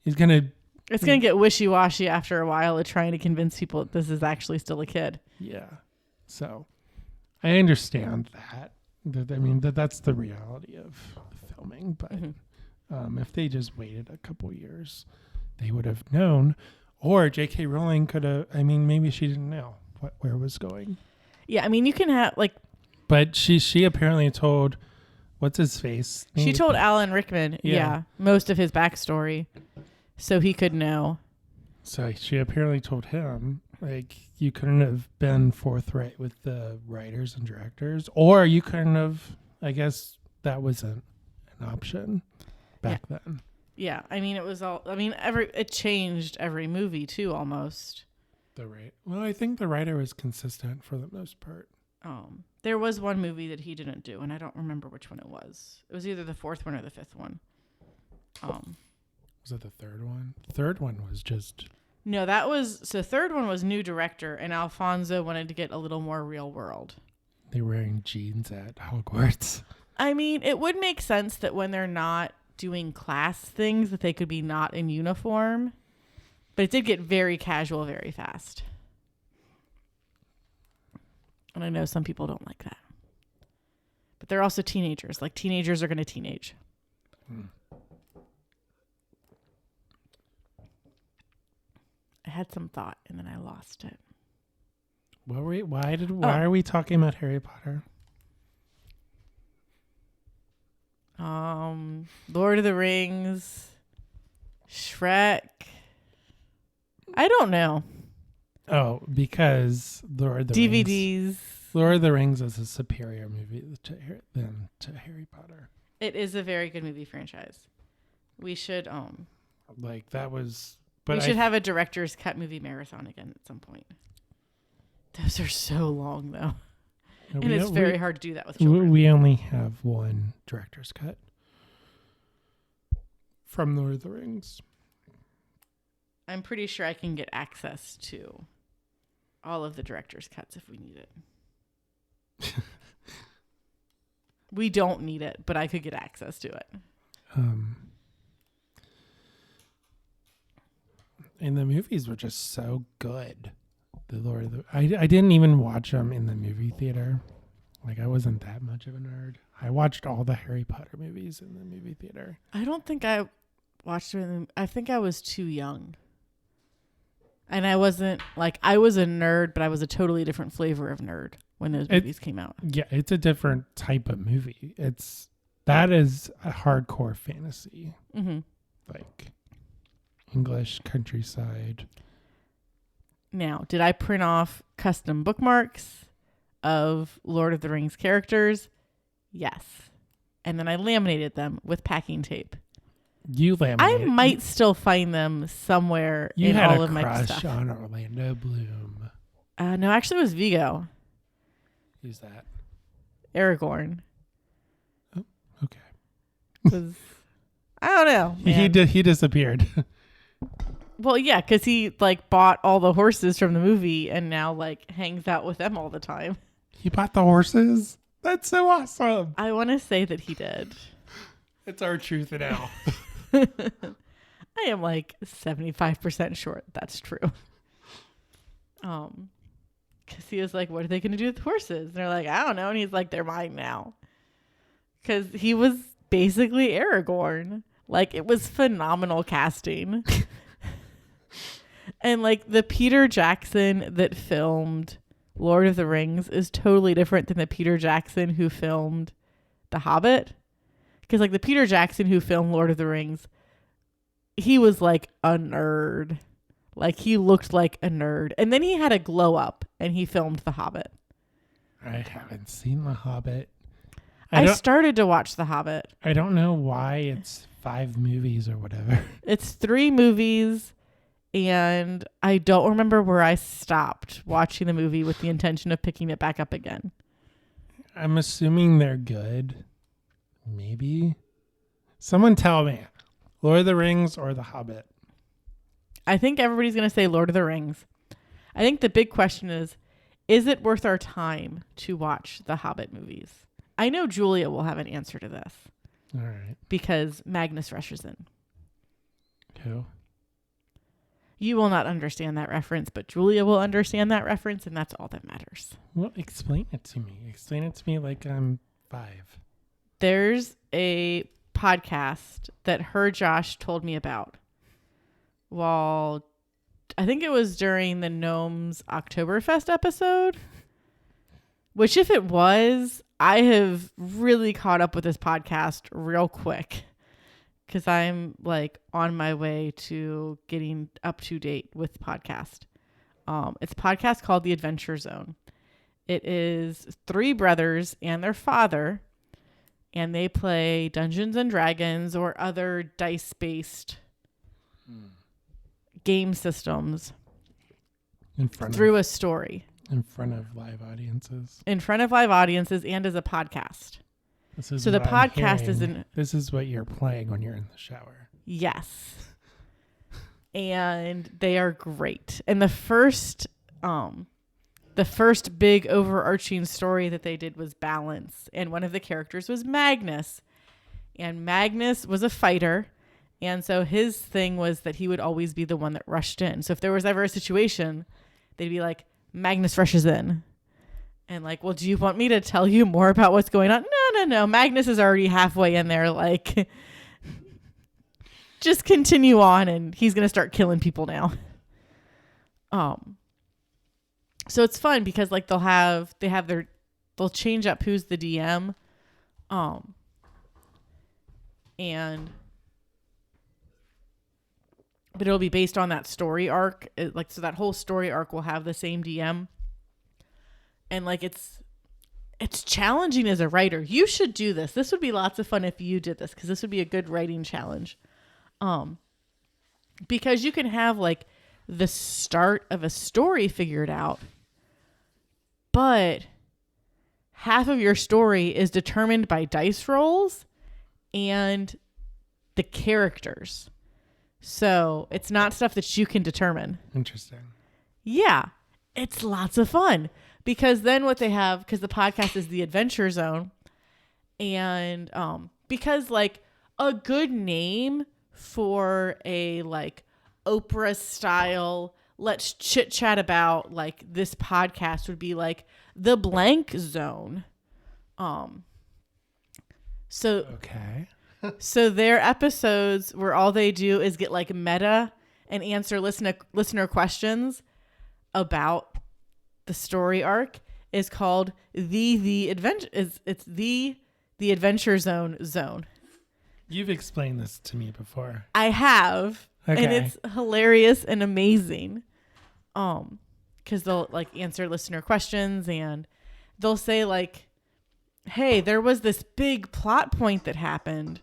S1: It's
S2: going to get wishy-washy after a while of trying to convince people that this is actually still a kid.
S1: Yeah. So I understand that. I mean, that's the reality of filming. But if they just waited a couple years, they would have known. Or J.K. Rowling could have, I mean, maybe she didn't know where it was going.
S2: Yeah, I mean, you can have, like...
S1: But she apparently told, what's his face?
S2: She told Alan Rickman, most of his backstory. So he could know.
S1: So she apparently told him, like, you couldn't have been forthright with the writers and directors, or you couldn't have, I guess that wasn't an option back then.
S2: Yeah. I mean, it changed every movie too, almost.
S1: Well, I think the writer was consistent for the most part.
S2: There was one movie that he didn't do, and I don't remember which one it was. It was either the fourth one or the fifth one.
S1: Was it the third one? The third one was just...
S2: No, third one was new director, and Alfonso wanted to get a little more real world.
S1: They were wearing jeans at Hogwarts.
S2: I mean, it would make sense that when they're not doing class things, that they could be not in uniform. But it did get very casual very fast. And I know some people don't like that. But they're also teenagers. Like, teenagers are going to teenage. I had some thought and then I lost it.
S1: Why are we talking about Harry Potter?
S2: Lord of the Rings, Shrek. I don't know.
S1: Oh, because Lord of the
S2: DVDs.
S1: Rings. Lord of the Rings is a superior movie than to Harry Potter.
S2: It is a very good movie franchise. We should
S1: like that was.
S2: But we should have a director's cut movie marathon again at some point. Those are so long, though. And it's very hard to do that with children.
S1: We only have one director's cut from Lord of the Rings.
S2: I'm pretty sure I can get access to all of the director's cuts if we need it. We don't need it, but I could get access to it.
S1: And the movies were just so good. I didn't even watch them in the movie theater. Like, I wasn't that much of a nerd. I watched all the Harry Potter movies in the movie theater.
S2: I don't think I watched them. I think I was too young. And I wasn't, like, I was a nerd, but I was a totally different flavor of nerd when those movies came out. Yeah,
S1: it's a different type of movie. That is a hardcore fantasy.
S2: Mm-hmm.
S1: Like, English countryside.
S2: Now, did I print off custom bookmarks of Lord of the Rings characters? Yes. And then I laminated them with packing tape.
S1: You laminated?
S2: I might still find them somewhere in all of my stuff. You had a crush
S1: on Orlando Bloom.
S2: No, actually it was Vigo.
S1: Who's that?
S2: Aragorn.
S1: Oh, okay.
S2: I don't know.
S1: He disappeared.
S2: Well, yeah, because he like bought all the horses from the movie and now like hangs out with them all the time.
S1: He bought the horses? That's so awesome.
S2: I want to say that he did.
S1: It's our truth now.
S2: I am like 75% sure that's true. Because he was like, what are they going to do with the horses? And they're like, I don't know. And he's like, they're mine now. Because he was basically Aragorn. Like, it was phenomenal casting. And like the Peter Jackson that filmed Lord of the Rings is totally different than the Peter Jackson who filmed The Hobbit. Because like the Peter Jackson who filmed Lord of the Rings, he was like a nerd. Like he looked like a nerd. And then he had a glow up and he filmed The Hobbit.
S1: I haven't seen The Hobbit.
S2: I started to watch The Hobbit.
S1: I don't know why it's 5 movies or whatever.
S2: It's 3 movies, and I don't remember where I stopped watching the movie with the intention of picking it back up again.
S1: I'm assuming they're good. Maybe. Someone tell me. Lord of the Rings or The Hobbit?
S2: I think everybody's going to say Lord of the Rings. I think the big question is it worth our time to watch the Hobbit movies? I know Julia will have an answer to this.
S1: All right.
S2: Because Magnus rushes in.
S1: Who?
S2: You will not understand that reference, but Julia will understand that reference, and that's all that matters.
S1: Well, explain it to me. Explain it to me like I'm 5.
S2: There's a podcast that Josh told me about while I think it was during the Gnomes Oktoberfest episode, which if it was, I have really caught up with this podcast real quick because I'm like on my way to getting up to date with podcast. It's a podcast called The Adventure Zone. It is 3 brothers and their father, and they play Dungeons and Dragons or other dice-based game systems through a story.
S1: In front of live audiences.
S2: In front of live audiences and as a podcast. So the podcast is in...
S1: This is what you're playing when you're in the shower.
S2: Yes. And they are great. And the first big overarching story that they did was Balance. And one of the characters was Magnus. And Magnus was a fighter. And so his thing was that he would always be the one that rushed in. So if there was ever a situation, they'd be like, Magnus rushes in. And like, well, do you want me to tell you more about what's going on? No. Magnus is already halfway in there. Like, just continue on and he's going to start killing people now. So it's fun because like they'll change up who's the DM. But it'll be based on that story arc. So that whole story arc will have the same DM. And like it's challenging as a writer. You should do this. This would be lots of fun if you did this because this would be a good writing challenge. Because you can have like the start of a story figured out, but half of your story is determined by dice rolls and the characters. So it's not stuff that you can determine.
S1: Interesting.
S2: Yeah. It's lots of fun because then what they have, because the podcast is The Adventure Zone, and because like a good name for a like Oprah style, let's chit chat about like this podcast would be like The Blank Zone.
S1: Okay.
S2: So their episodes where all they do is get like meta and answer listener questions about the story arc is called the Adventure Zone.
S1: You've explained this to me before.
S2: I have. Okay. And it's hilarious and amazing. Because they'll like answer listener questions and they'll say like, hey, there was this big plot point that happened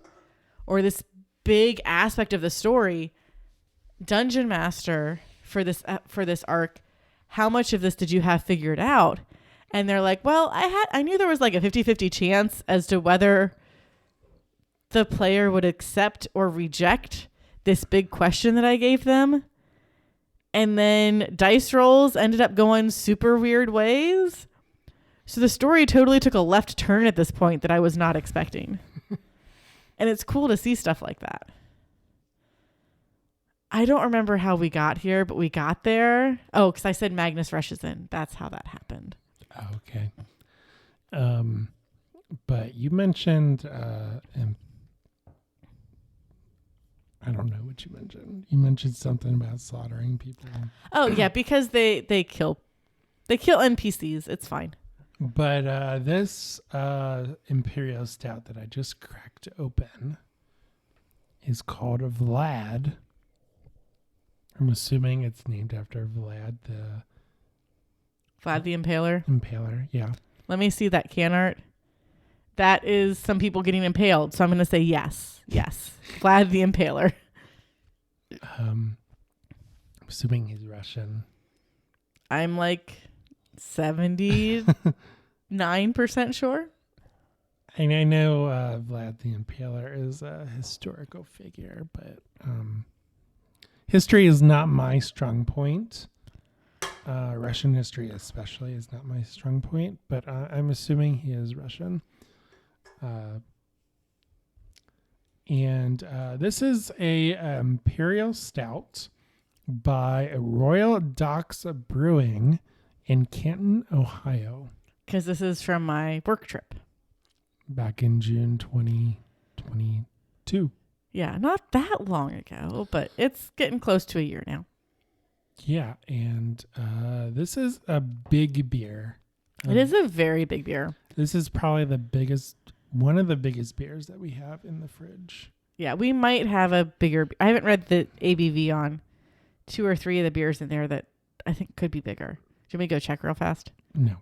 S2: or this big aspect of the story. Dungeon Master for this arc, how much of this did you have figured out? And they're like, well, I knew there was like a 50-50 chance as to whether the player would accept or reject this big question that I gave them. And then dice rolls ended up going super weird ways. So the story totally took a left turn at this point that I was not expecting. And it's cool to see stuff like that. I don't remember how we got here, but we got there. Oh, because I said Magnus rushes in. That's how that happened.
S1: Okay. But you mentioned, I don't know what you mentioned. You mentioned something about slaughtering people.
S2: Oh yeah, because they kill NPCs. It's fine.
S1: But this Imperial Stout that I just cracked open is called Vlad. I'm assuming it's named after Vlad the
S2: Impaler.
S1: Impaler, yeah.
S2: Let me see that can art. That is some people getting impaled. So I'm going to say yes. Yes. Vlad the Impaler.
S1: I'm assuming he's Russian.
S2: I'm like 79% sure.
S1: And I know Vlad the Impaler is a historical figure, but history is not my strong point. Russian history especially is not my strong point, but I'm assuming he is Russian. And this is a Imperial Stout by Royal Docks Brewing in Canton, Ohio.
S2: Because this is from my work trip.
S1: Back in June 2022.
S2: Yeah, not that long ago, but it's getting close to a year now.
S1: Yeah, and this is a big beer.
S2: It is a very big beer.
S1: This is probably one of the biggest beers that we have in the fridge.
S2: Yeah, we might have a bigger. I haven't read the ABV on 2 or 3 of the beers in there that I think could be bigger. Do you want me to go check real fast?
S1: No.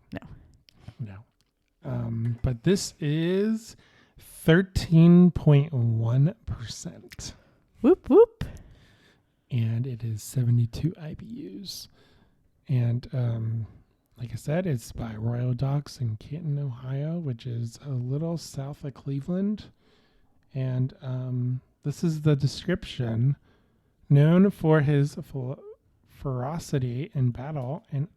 S1: But this is 13.1%.
S2: Whoop, whoop.
S1: And it is 72 IBUs. And like I said, it's by Royal Docks in Canton, Ohio, which is a little south of Cleveland. And this is the description. Known for his ferocity in battle and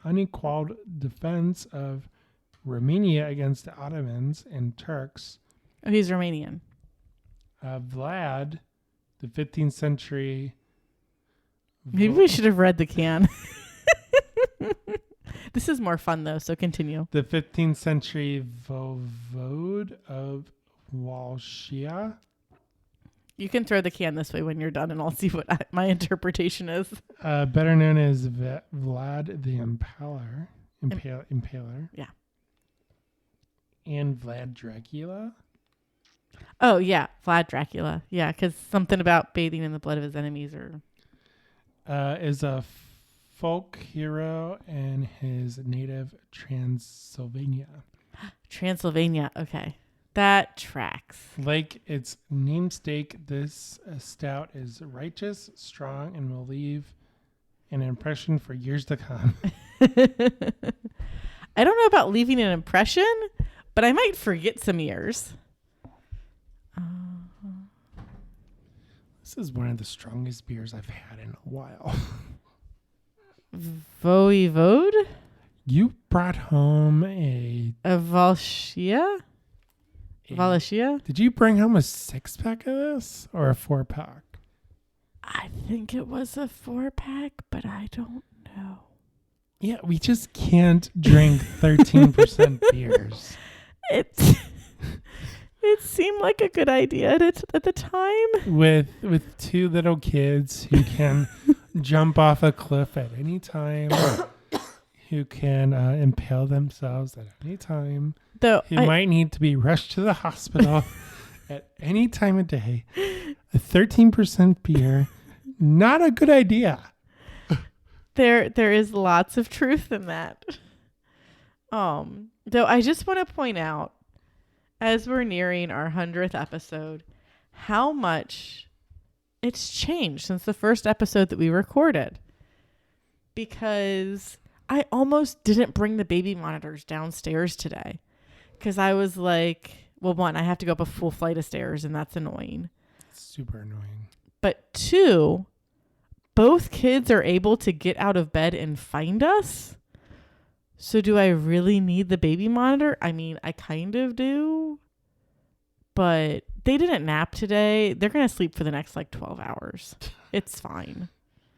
S1: unequaled defense of Romania against the Ottomans and Turks.
S2: Oh, he's Romanian.
S1: Vlad, the 15th century.
S2: Maybe we should have read the can. This is more fun, though, so continue.
S1: The 15th century voivode of Wallachia.
S2: You can throw the can this way when you're done, and I'll see what my interpretation is.
S1: Better known as Vlad the Impaler. Impaler.
S2: Yeah.
S1: And Vlad Dracula.
S2: Oh, yeah. Vlad Dracula. Yeah, because something about bathing in the blood of his enemies or...
S1: is a folk hero in his native Transylvania.
S2: Transylvania. Okay. That tracks.
S1: Like its namesake, this stout is righteous, strong, and will leave an impression for years to come.
S2: I don't know about leaving an impression, but I might forget some years.
S1: This is one of the strongest beers I've had in a while.
S2: Voivode?
S1: You brought home a
S2: Wallachia? Wallachia?
S1: Did you bring home a 6-pack of this or a 4-pack?
S2: I think it was a 4-pack, but I don't know.
S1: Yeah, we just can't drink 13% beers.
S2: It seemed like a good idea at the time.
S1: With 2 little kids who can jump off a cliff at any time, who can impale themselves at any time, who might need to be rushed to the hospital at any time of day. A 13% beer, not a good idea.
S2: There is lots of truth in that. Though I just want to point out, as we're nearing our 100th episode, how much it's changed since the first episode that we recorded. Because I almost didn't bring the baby monitors downstairs today. Because I was like, well, 1, I have to go up a full flight of stairs, and that's annoying.
S1: It's super annoying.
S2: But 2, both kids are able to get out of bed and find us. So do I really need the baby monitor? I mean, I kind of do. But they didn't nap today. They're going to sleep for the next 12 hours. It's fine.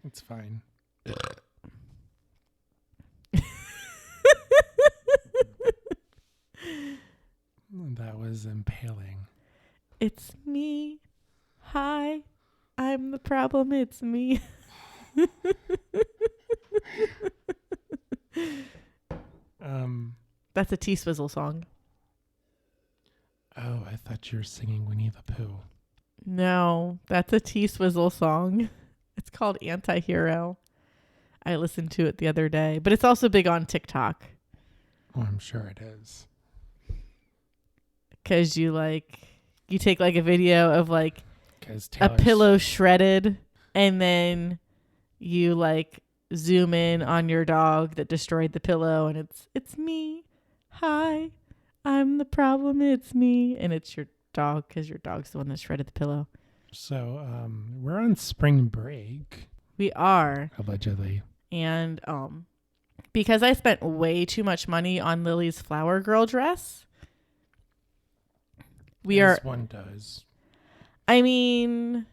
S1: It's fine. That was impaling.
S2: It's me. Hi. I'm the problem. It's me. That's a T-Swizzle song.
S1: Oh, I thought you were singing Winnie the Pooh.
S2: No, that's a T-Swizzle song. It's called Anti-Hero. I listened to it the other day, but it's also big on TikTok.
S1: Oh, I'm sure it is.
S2: because you take like a video of like a
S1: Taylor's
S2: pillow shredded, and then you like zoom in on your dog that destroyed the pillow, and it's me. Hi, I'm the problem. It's me, and it's your dog because your dog's the one that shredded the pillow.
S1: So we're on spring break.
S2: We are,
S1: allegedly,
S2: and because I spent way too much money on Lily's flower girl dress.
S1: One does.
S2: I mean,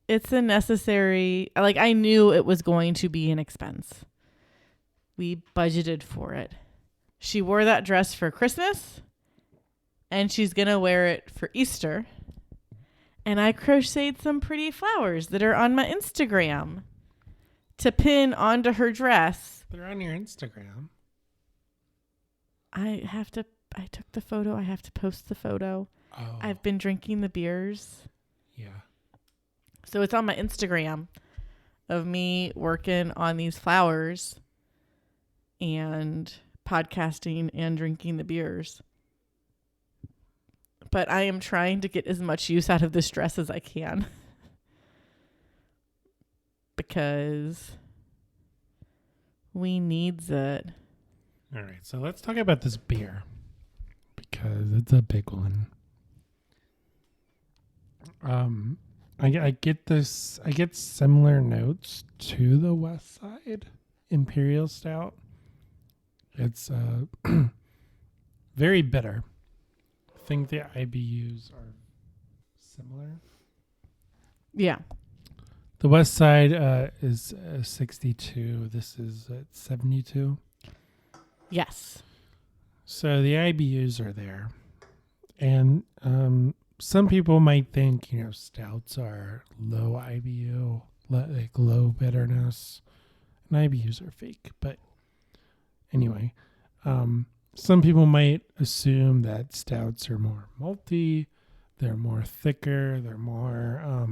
S2: it's a necessary, like, I knew it was going to be an expense. We budgeted for it. She wore that dress for Christmas, and she's going to wear it for Easter. And I crocheted some pretty flowers that are on my Instagram to pin onto her dress.
S1: They're on your Instagram.
S2: I took the photo. I have to post the photo.
S1: Oh.
S2: I've been drinking the beers.
S1: Yeah.
S2: So it's on my Instagram of me working on these flowers and podcasting and drinking the beers. But I am trying to get as much use out of this dress as I can. Because we needs it.
S1: All right. So let's talk about this beer. Because it's a big one. I get similar notes to the West Side Imperial Stout. It's very bitter. I think the IBUs are similar.
S2: Yeah.
S1: The West Side is 62. This is at 72.
S2: Yes.
S1: So the IBUs are there. And some people might think, stouts are low IBU, like low bitterness. And IBUs are fake. But anyway, some people might assume that stouts are more malty, they're more thicker, they're more,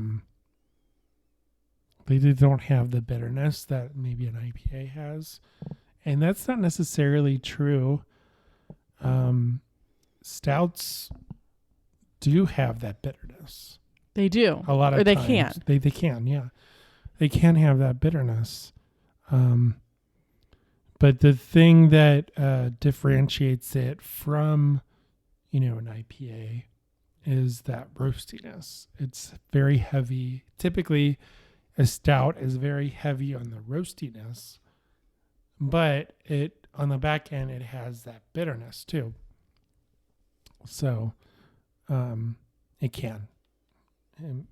S1: they don't have the bitterness that maybe an IPA has. And that's not necessarily true. Stouts do have that bitterness.
S2: They do.
S1: A lot of
S2: times. Or they
S1: times.
S2: can.
S1: They can, yeah. They can have that bitterness. But the thing that differentiates it from, an IPA is that roastiness. It's very heavy. Typically, a stout is very heavy on the roastiness, but on the back end, it has that bitterness too. So, it can.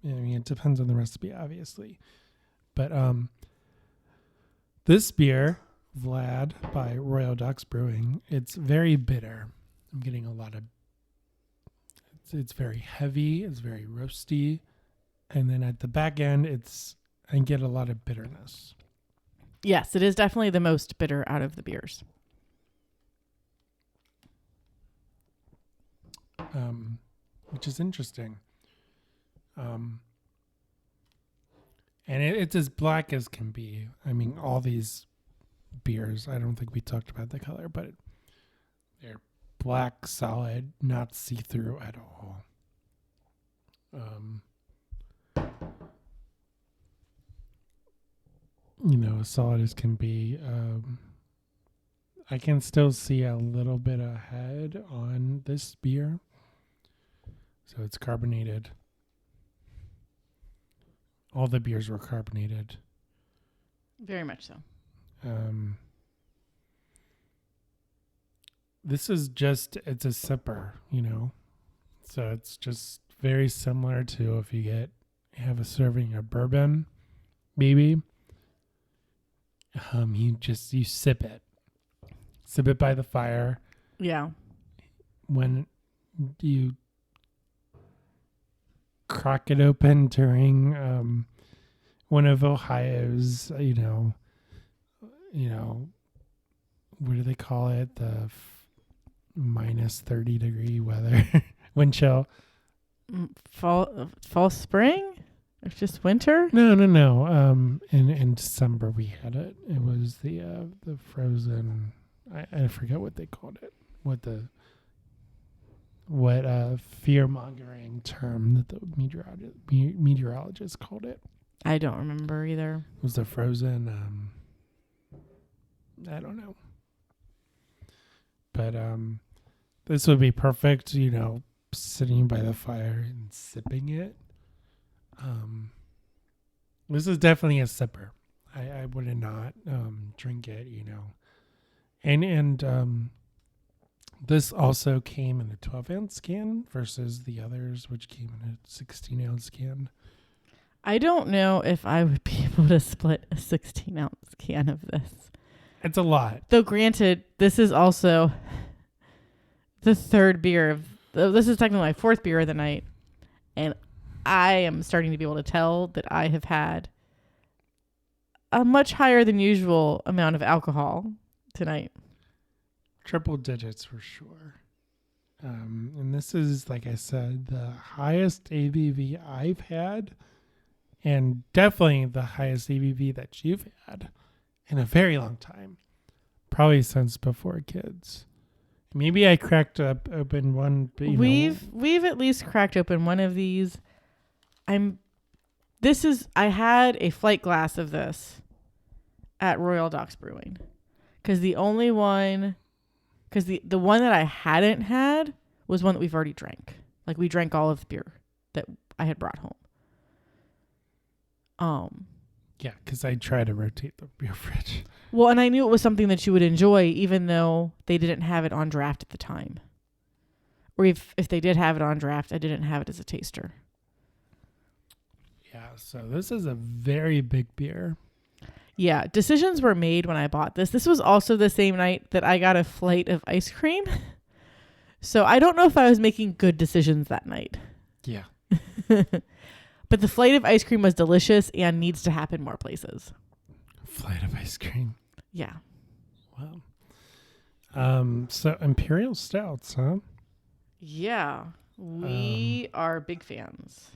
S1: It depends on the recipe, obviously. But this beer, Vlad by Royal Ducks Brewing, it's very bitter. I'm getting a lot of. It's very heavy. It's very roasty, and then at the back end, I get a lot of bitterness.
S2: Yes, it is definitely the most bitter out of the beers.
S1: Which is interesting. And it's as black as can be. I mean, all these beers, I don't think we talked about the color, but they're black, solid, not see-through at all. As solid as can be. I can still see a little bit of head on this beer. So it's carbonated. All the beers were carbonated.
S2: Very much so.
S1: This is it's a sipper, So it's just very similar to if you have a serving of bourbon, maybe. You sip it. Sip it by the fire.
S2: Yeah.
S1: When you crack it open during one of Ohio's, what do they call it? The minus 30 degree weather, wind chill.
S2: Fall, spring? It's just winter?
S1: No. In December we had it. It was the frozen. I forget what they called it. what fear-mongering term that the meteorologist called it.
S2: I don't remember either.
S1: It was the frozen, I don't know. But this would be perfect, sitting by the fire and sipping it. This is definitely a sipper. I would not drink it, And this also came in a 12-ounce can versus the others, which came in a 16-ounce can.
S2: I don't know if I would be able to split a 16-ounce can of this.
S1: It's a lot.
S2: Though granted, this is also the third beer this is technically my fourth beer of the night. And I am starting to be able to tell that I have had a much higher than usual amount of alcohol tonight.
S1: Triple digits for sure. And this is, like I said, the highest ABV I've had, and definitely the highest ABV that you've had in a very long time. Probably since before kids. Maybe I cracked open one. But,
S2: we've at least cracked open one of these. I had a flight glass of this at Royal Docks Brewing, because the one that I hadn't had was one that we've already drank. Like, we drank all of the beer that I had brought home.
S1: Yeah, because I try to rotate the beer fridge.
S2: Well, and I knew it was something that you would enjoy, even though they didn't have it on draft at the time. Or if they did have it on draft, I didn't have it as a taster.
S1: Yeah, so this is a very big beer.
S2: Yeah, decisions were made when I bought this. This was also the same night that I got a flight of ice cream. So I don't know if I was making good decisions that night.
S1: Yeah.
S2: But the flight of ice cream was delicious and needs to happen more places.
S1: Flight of ice cream.
S2: Yeah.
S1: Wow. So Imperial Stouts, huh?
S2: Yeah. We are big fans.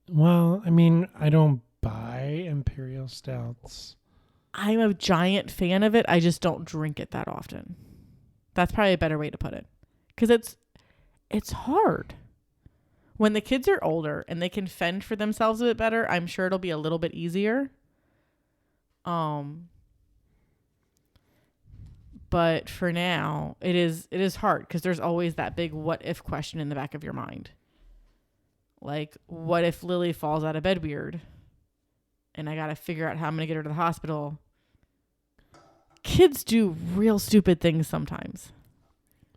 S1: Well, I mean, I don't buy Imperial Stouts.
S2: I'm a giant fan of it. I just don't drink it that often. That's probably a better way to put it. Because it's hard. When the kids are older and they can fend for themselves a bit better, I'm sure it'll be a little bit easier. But for now, it is hard, because there's always that big what if question in the back of your mind. Like, what if Lily falls out of bed weird and I got to figure out how I'm going to get her to the hospital? Kids do real stupid things sometimes,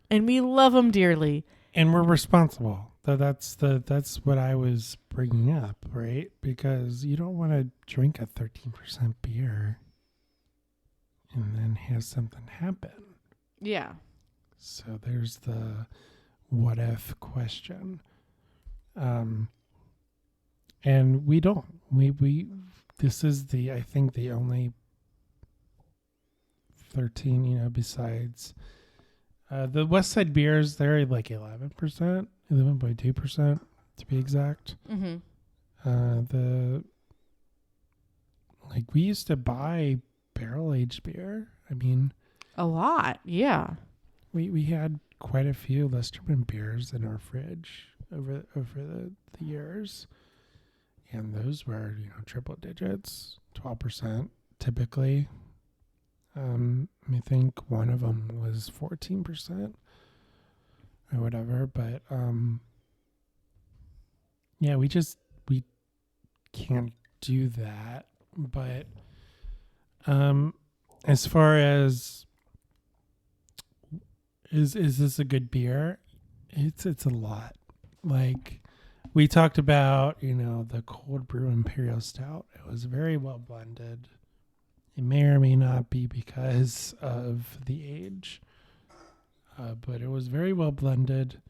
S2: and we love them dearly.
S1: And we're responsible. That's what I was bringing up, right? Because you don't want to drink a 13% beer and then have something happen.
S2: Yeah.
S1: So there's the what if question. And we don't. This is I think the only 13, besides the West Side beers, they're like 11%, 11.2% to be exact.
S2: Mm-hmm.
S1: We used to buy barrel aged beer. I mean,
S2: A lot. Yeah.
S1: we had quite a few Lesterman beers in our fridge over the years, and those were triple digits, 12% typically. I think one of them was 14% or whatever, but yeah, we can't do that. But as far as is this a good beer? It's a lot. Like we talked about, the cold brew Imperial Stout. It was very well blended. It may or may not be because of the age, but it was very well blended.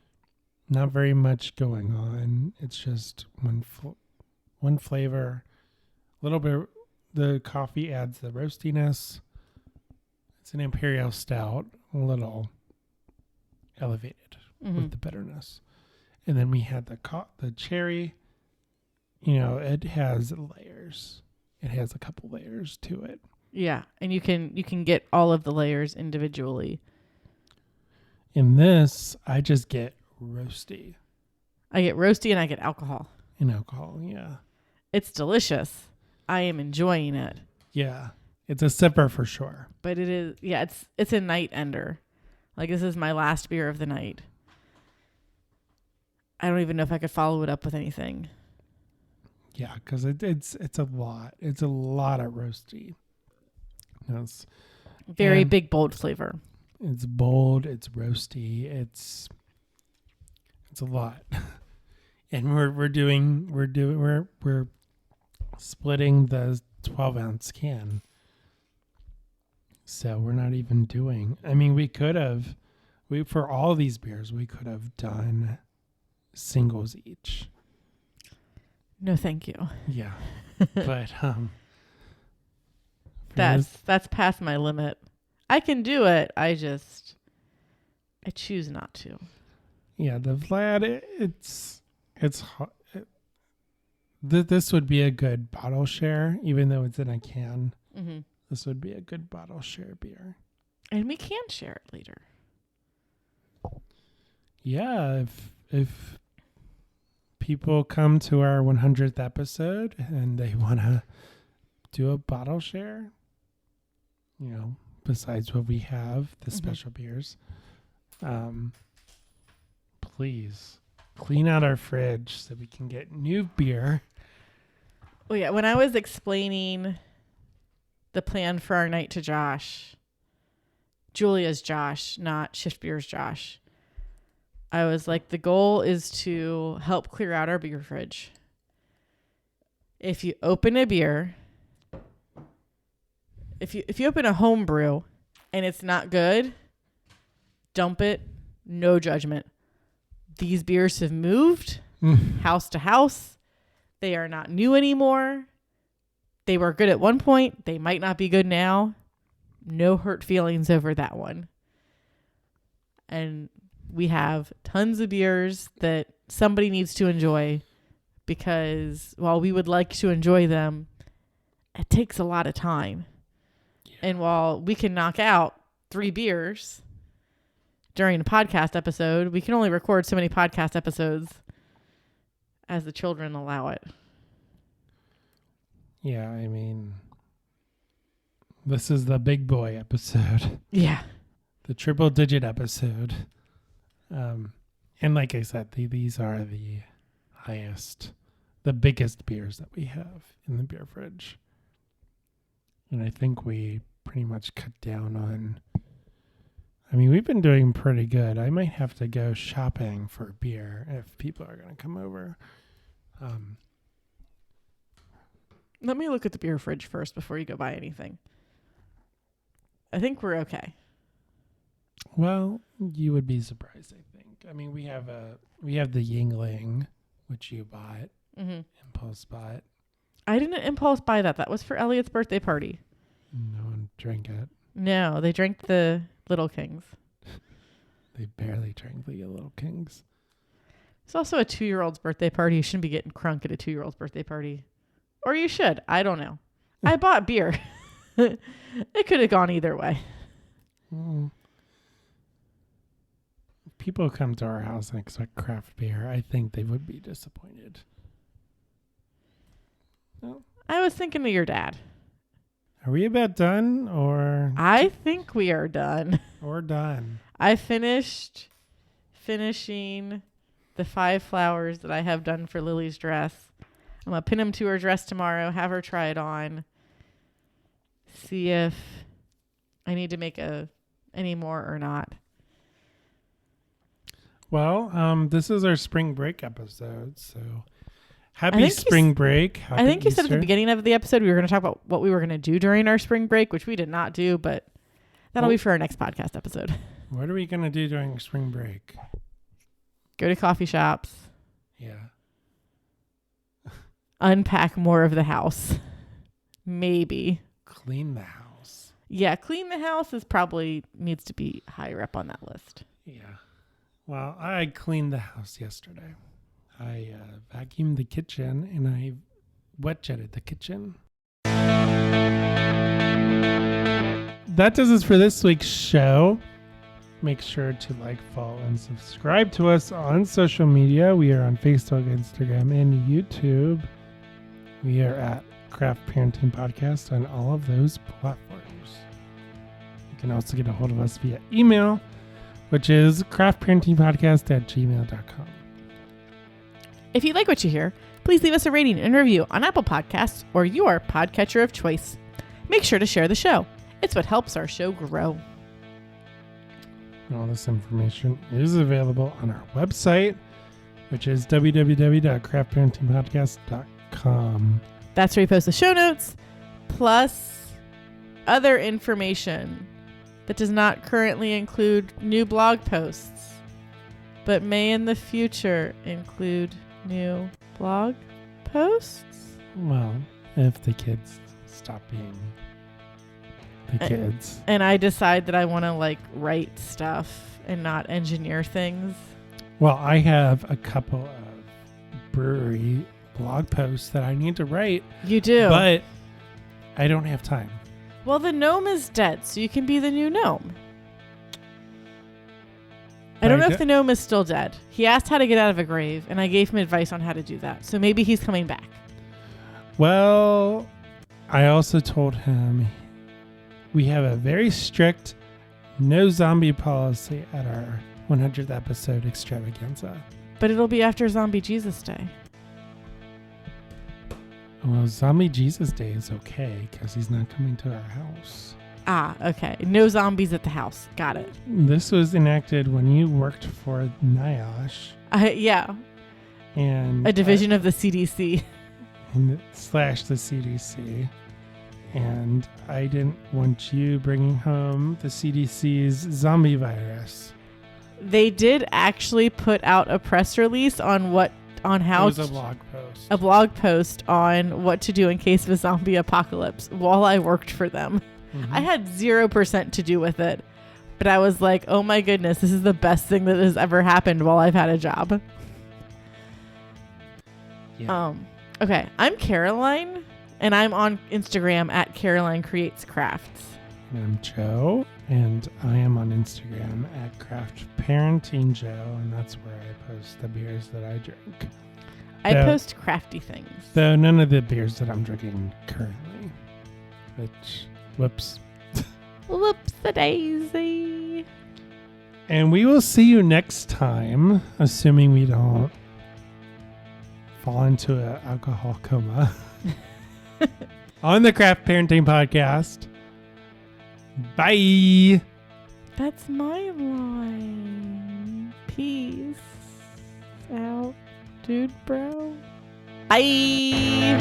S1: Not very much going on. It's just one flavor. A little bit. The coffee adds the roastiness. It's an Imperial Stout, a little elevated with the bitterness. And then we had the cherry. It has layers. It has a couple layers to it.
S2: Yeah, and you can get all of the layers individually.
S1: In this, I just get roasty.
S2: I get roasty and I get alcohol.
S1: And alcohol, yeah.
S2: It's delicious. I am enjoying it.
S1: Yeah. It's a sipper for sure.
S2: But it is, yeah, it's a night ender. Like, this is my last beer of the night. I don't even know if I could follow it up with anything.
S1: Yeah, because it's a lot. It's a lot of roasty. It's
S2: very big, bold flavor.
S1: It's bold. It's roasty. It's a lot. And we're splitting the 12-ounce can. So we're not even doing. I mean, for all these beers, we could have done singles each.
S2: No, thank you.
S1: Yeah. But
S2: that's past my limit. I can do it. I choose not to.
S1: Yeah, the Vlad, it's hot. This would be a good bottle share, even though it's in a can.
S2: Mm-hmm.
S1: This would be a good bottle share beer.
S2: And we can share it later.
S1: Yeah, if people come to our 100th episode and they want to do a bottle share, besides what we have, the special beers, please clean out our fridge so we can get new beer.
S2: Well, yeah, when I was explaining the plan for our night to Josh, Julia's Josh, not Shift Beer's Josh, I was like, the goal is to help clear out our beer fridge. If you open a beer, if you open a home brew and it's not good, dump it, no judgment. These beers have moved house to house. They are not new anymore. They were good at one point. They might not be good now. No hurt feelings over that one. And we have tons of beers that somebody needs to enjoy, because while we would like to enjoy them, it takes a lot of time. Yeah. And while we can knock out 3 beers during a podcast episode, we can only record so many podcast episodes as the children allow it.
S1: Yeah, I mean, this is the big boy episode.
S2: Yeah.
S1: The triple digit episode. And like I said, these are the biggest beers that we have in the beer fridge. And I think we pretty much cut down on, we've been doing pretty good. I might have to go shopping for beer if people are going to come over.
S2: Let me look at the beer fridge first before you go buy anything. I think we're okay.
S1: Well, you would be surprised, I think. We have the Yingling, which you bought, impulse bought.
S2: I didn't impulse buy that. That was for Elliot's birthday party.
S1: No one drank it.
S2: No, they drank the Little Kings.
S1: They barely drank the Little Kings.
S2: It's also a 2-year-old's birthday party. You shouldn't be getting crunk at a 2-year-old's birthday party. Or you should. I don't know. I bought beer. It could have gone either way.
S1: If people come to our house and expect craft beer, I think they would be disappointed. No?
S2: I was thinking of your dad.
S1: Are we about done, or?
S2: I think we are done.
S1: We're done.
S2: I finishing the 5 flowers that I have done for Lily's dress. I'm going to pin them to her dress tomorrow, have her try it on, see if I need to make any more or not.
S1: Well, this is our spring break episode, so happy spring break.
S2: I think you said at the beginning of the episode we were going to talk about what we were going to do during our spring break, which we did not do, but that'll be for our next podcast episode.
S1: What are we going to do during spring break?
S2: Go to coffee shops.
S1: Yeah.
S2: Unpack more of the house. Maybe.
S1: Clean the house.
S2: Yeah, clean the house probably needs to be higher up on that list.
S1: Yeah. Well, I cleaned the house yesterday. I vacuumed the kitchen and I wet jetted the kitchen. That does it for this week's show. make sure to like, follow, and subscribe to us on social media. We are on Facebook, Instagram, and YouTube. We are at Craft Parenting Podcast on all of those platforms. You can also get a hold of us via email, which is craftparentingpodcast@gmail.com.
S2: If you like what you hear, please leave us a rating and review on Apple Podcasts or your podcatcher of choice. Make sure to share the show. It's what helps our show grow.
S1: All this information is available on our website, which is www.craftparentingpodcast.com.
S2: That's where we post the show notes, plus other information that does not currently include new blog posts, but may in the future include new blog posts.
S1: Well, if the kids stop being the kids.
S2: And I decide that I want to write stuff and not engineer things.
S1: Well, I have a couple of brewery blog posts that I need to write.
S2: You do.
S1: But I don't have time.
S2: Well, the gnome is dead, so you can be the new gnome. I don't know if the gnome is still dead. He asked how to get out of a grave, and I gave him advice on how to do that. So maybe he's coming back.
S1: Well, I also told him we have a very strict no zombie policy at our 100th episode extravaganza.
S2: But it'll be after Zombie Jesus Day.
S1: Well, Zombie Jesus Day is okay because he's not coming to our house.
S2: Ah, okay. No zombies at the house. Got it.
S1: This was enacted when you worked for NIOSH.
S2: Yeah.
S1: And
S2: a division of the CDC.
S1: / the CDC. And I didn't want you bringing home the CDC's zombie virus.
S2: They did actually put out a press release on how
S1: it was a blog post.
S2: A blog post on what to do in case of a zombie apocalypse while I worked for them. Mm-hmm. I had 0% to do with it, but I was like, oh my goodness, this is the best thing that has ever happened while I've had a job.
S1: Yeah.
S2: Okay, I'm Caroline, and I'm on Instagram at Caroline Creates Crafts.
S1: And I'm Joe, and I am on Instagram at Craft Parenting Joe, and that's where I post the beers that I drink.
S2: I post crafty things.
S1: Though none of the beers that I'm drinking currently. Which, whoops.
S2: Whoops-a-daisy.
S1: And we will see you next time, assuming we don't fall into an alcohol coma. On the Craft Parenting Podcast. Bye.
S2: That's my line. Peace out, dude, bro. Bye.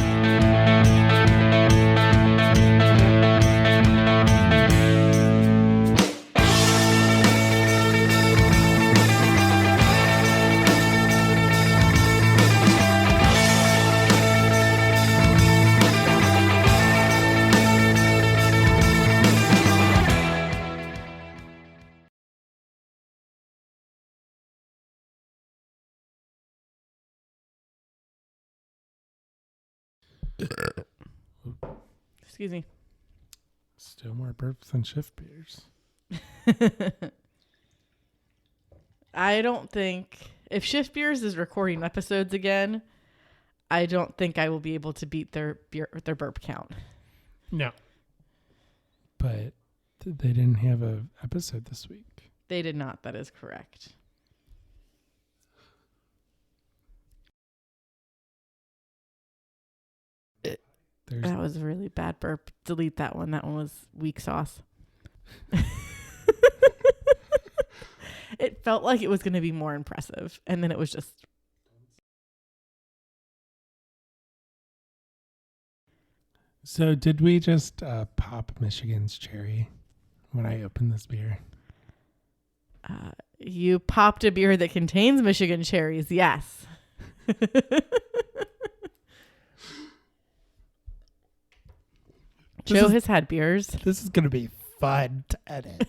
S2: Excuse me.
S1: Still more burps than shift beers.
S2: I don't think if Shift Beers is recording episodes again, I don't think I will be able to beat their burp count.
S1: No. But they didn't have an episode this week.
S2: They did not. That is correct. That was a really bad burp. Delete that one. That one was weak sauce. It felt like it was going to be more impressive. And then it was just...
S1: So did we just pop Michigan's cherry when I opened this beer?
S2: You popped a beer that contains Michigan cherries. Yes. Joe has had beers.
S1: This is going to be fun to edit.